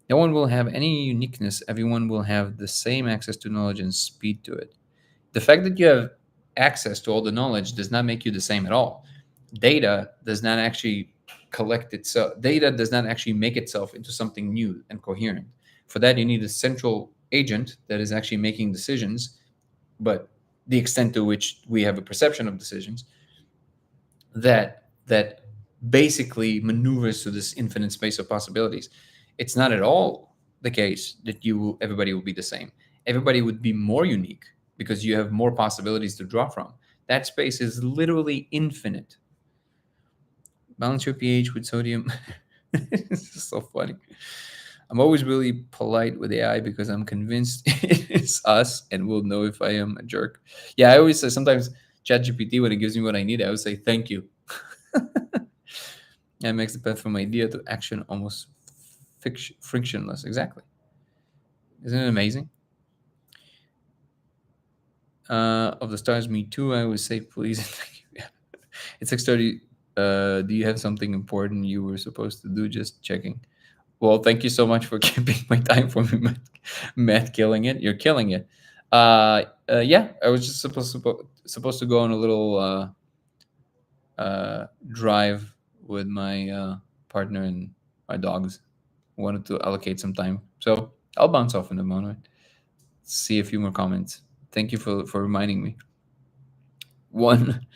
No one will have any uniqueness. Everyone will have the same access to knowledge and speed to it. The fact that you have access to all the knowledge does not make you the same at all. Data does not actually collect itself. Data does not actually make itself into something new and coherent. For that, you need a central agent that is actually making decisions, but the extent to which we have a perception of decisions that basically maneuvers through this infinite space of possibilities. It's not at all the case that everybody will be the same. Everybody would be more unique because you have more possibilities to draw from. That space is literally infinite. Balance your pH with sodium. It's so funny. I'm always really polite with AI because I'm convinced it's us and we'll know if I am a jerk. Yeah, I always say sometimes ChatGPT, when it gives me what I need, I always say thank you. It makes the path from idea to action almost frictionless. Exactly. Isn't it amazing? Of the stars, me too. I would say please. It's 6:30. Do you have something important you were supposed to do? Just checking. Well, thank you so much for keeping my time for me, Matt. Matt, killing it. You're killing it. Yeah, I was just supposed to go on a little drive with my partner and my dogs. Wanted to allocate some time, so I'll bounce off in a moment. See a few more comments. Thank you for reminding me. One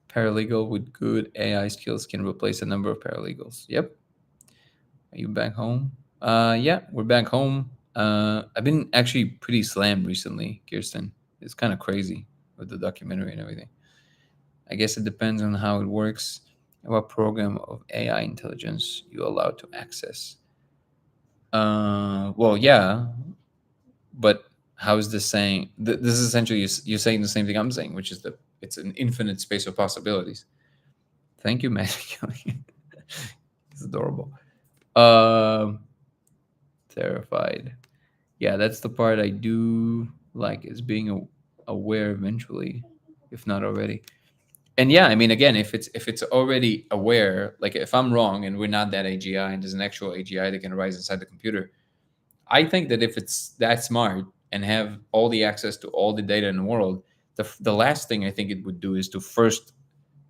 paralegal with good AI skills can replace a number of paralegals. Yep. Are you back home? Yeah, we're back home. I've been actually pretty slammed recently, Kirsten. It's kind of crazy with the documentary and everything. I guess it depends on how it works and what program of AI intelligence you allow to access. Well, yeah, but how is this saying? This is essentially you're saying the same thing I'm saying, which is that it's an infinite space of possibilities. Thank you, man. It's adorable. Terrified. Yeah, that's the part I do like, is being aware eventually, if not already. And yeah, I mean, again, if it's already aware, like if I'm wrong and we're not that AGI and there's an actual AGI that can rise inside the computer, I think that if it's that smart and have all the access to all the data in the world, the last thing I think it would do is to first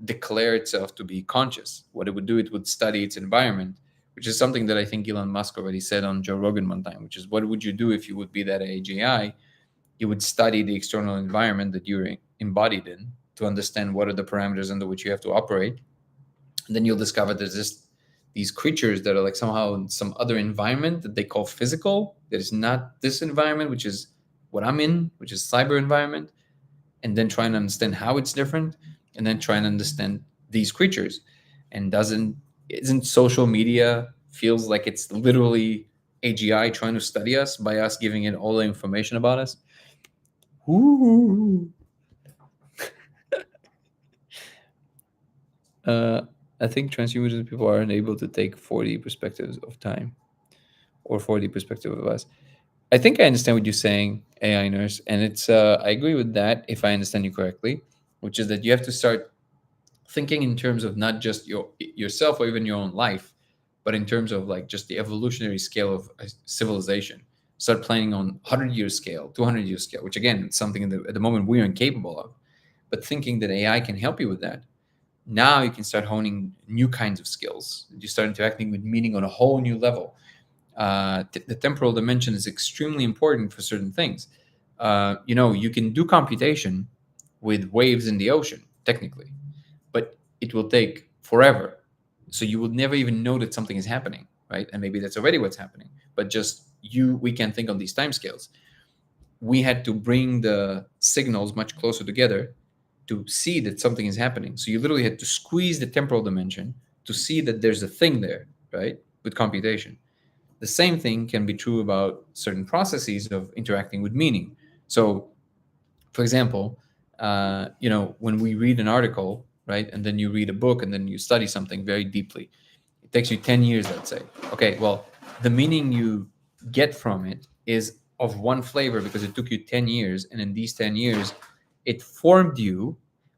declare itself to be conscious. What it would do, it would study its environment, which is something that I think Elon Musk already said on Joe Rogan one time, which is, what would you do if you would be that AGI? You would study the external environment that you're embodied in to understand what are the parameters under which you have to operate. And then you'll discover there's these creatures that are like somehow in some other environment that they call physical, that is not this environment, which is what I'm in, which is cyber environment, and then try and understand how it's different, and then try and understand these creatures. And isn't social media feels like it's literally AGI trying to study us by us giving it all the information about us? Ooh. I think transhumanism people aren't able to take 40 perspectives of time or 40 perspective of us. I think I understand what you're saying, AI nurse, and it's I agree with that if I understand you correctly, which is that you have to start thinking in terms of not just yourself or even your own life, but in terms of like just the evolutionary scale of a civilization. Start planning on 100-year scale, 200-year scale, which again, it's something at the moment we're incapable of. But thinking that AI can help you with that, now you can start honing new kinds of skills. You start interacting with meaning on a whole new level. The temporal dimension is extremely important for certain things. You can do computation with waves in the ocean, technically, but it will take forever. So you will never even know that something is happening, right? And maybe that's already what's happening. But just we can't think on these timescales. We had to bring the signals much closer together to see that something is happening. So you literally had to squeeze the temporal dimension to see that there's a thing there, right? With computation. The same thing can be true about certain processes of interacting with meaning. So, for example, when we read an article, right, and then you read a book and then you study something very deeply, it takes you 10 years, let's say. Okay, well, the meaning you get from it is of one flavor because it took you 10 years. And in these 10 years, it formed you.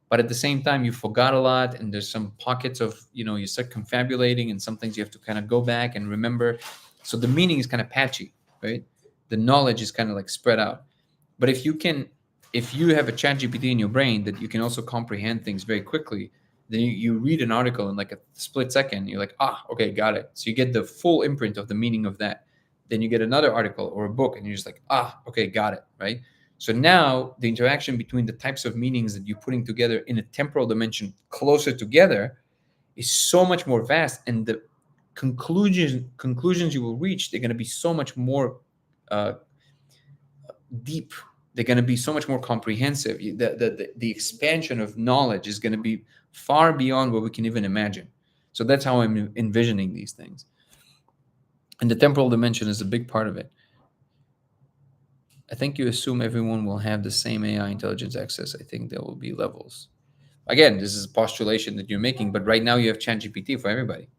But at the same time, you forgot a lot. And there's some pockets of, you start confabulating and some things you have to kind of go back and remember. So the meaning is kind of patchy, right? The knowledge is kind of like spread out. But if you have a chat GPT in your brain that you can also comprehend things very quickly, then you read an article in like a split second, you're like, okay, got it. So you get the full imprint of the meaning of that. Then you get another article or a book and you're just like, okay, got it, right? So now the interaction between the types of meanings that you're putting together in a temporal dimension closer together is so much more vast, and the conclusions you will reach, they're going to be so much more uh, deep. They're going to be so much more comprehensive. The expansion of knowledge is going to be far beyond what we can even imagine. So that's how I'm envisioning these things. And the temporal dimension is a big part of it. I think you assume everyone will have the same AI intelligence access. I think there will be levels. Again, this is a postulation that you're making, but right now you have ChatGPT for everybody.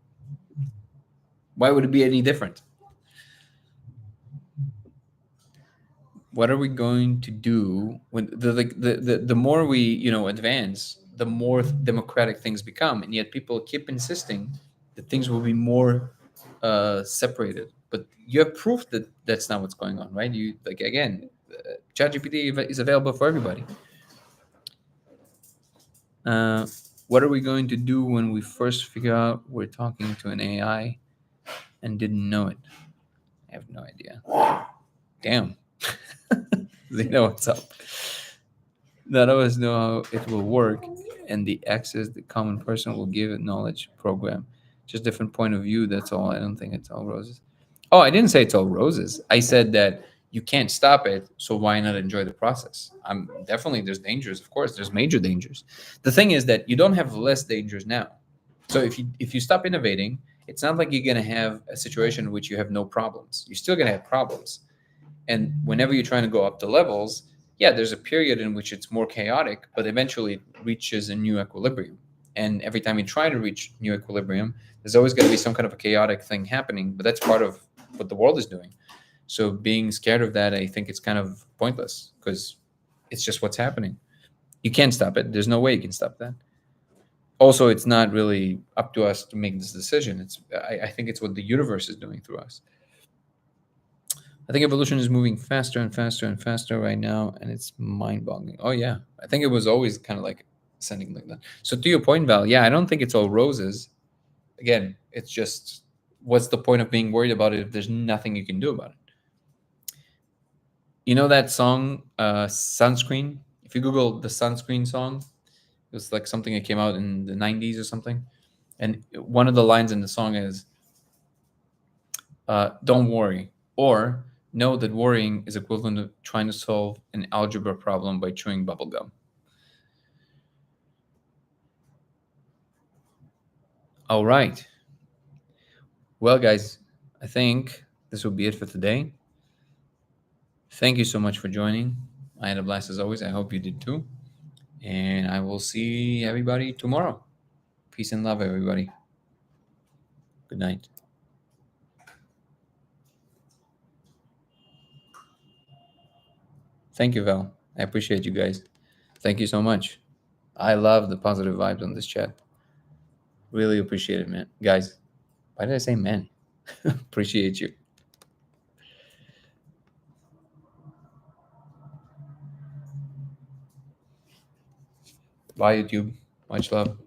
Why would it be any different? What are we going to do when the more we advance, the more democratic things become, and yet people keep insisting that things will be more separated. But you have proof that that's not what's going on, right? You like again, ChatGPT is available for everybody. Uh, what are we going to do when we first figure out we're talking to an AI and didn't know it? I have no idea. Damn. They know what's up. None of us know how it will work and the access the common person will give it knowledge program. Just different point of view, that's all. I don't think it's all roses. Oh, I didn't say it's all roses. I said that you can't stop it, so why not enjoy the process? I'm definitely there's dangers, of course, there's major dangers. The thing is that you don't have less dangers now. So if you stop innovating, it's not like you're gonna have a situation in which you have no problems. You're still gonna have problems. And whenever you're trying to go up the levels, yeah, there's a period in which it's more chaotic, but eventually it reaches a new equilibrium. And every time you try to reach new equilibrium, there's always going to be some kind of a chaotic thing happening, but that's part of what the world is doing. So being scared of that, I think it's kind of pointless because it's just what's happening. You can't stop it. There's no way you can stop that. Also, it's not really up to us to make this decision. I think it's what the universe is doing through us. I think evolution is moving faster and faster and faster right now, and it's mind-boggling. Oh yeah, I think it was always kind of like sending like that. So to your point, Val, yeah, I don't think it's all roses. Again, it's just what's the point of being worried about it if there's nothing you can do about it? You know that song, Sunscreen? If you Google the Sunscreen song, it was like something that came out in the 90s or something. And one of the lines in the song is, don't worry, or know that worrying is equivalent to trying to solve an algebra problem by chewing bubblegum. All right. Well, guys, I think this will be it for today. Thank you so much for joining. I had a blast as always. I hope you did too. And I will see everybody tomorrow. Peace and love, everybody. Good night. Thank you, Val. I appreciate you guys. Thank you so much. I love the positive vibes on this chat. Really appreciate it, man. Guys, why did I say man? Appreciate you. Bye, YouTube. Much love.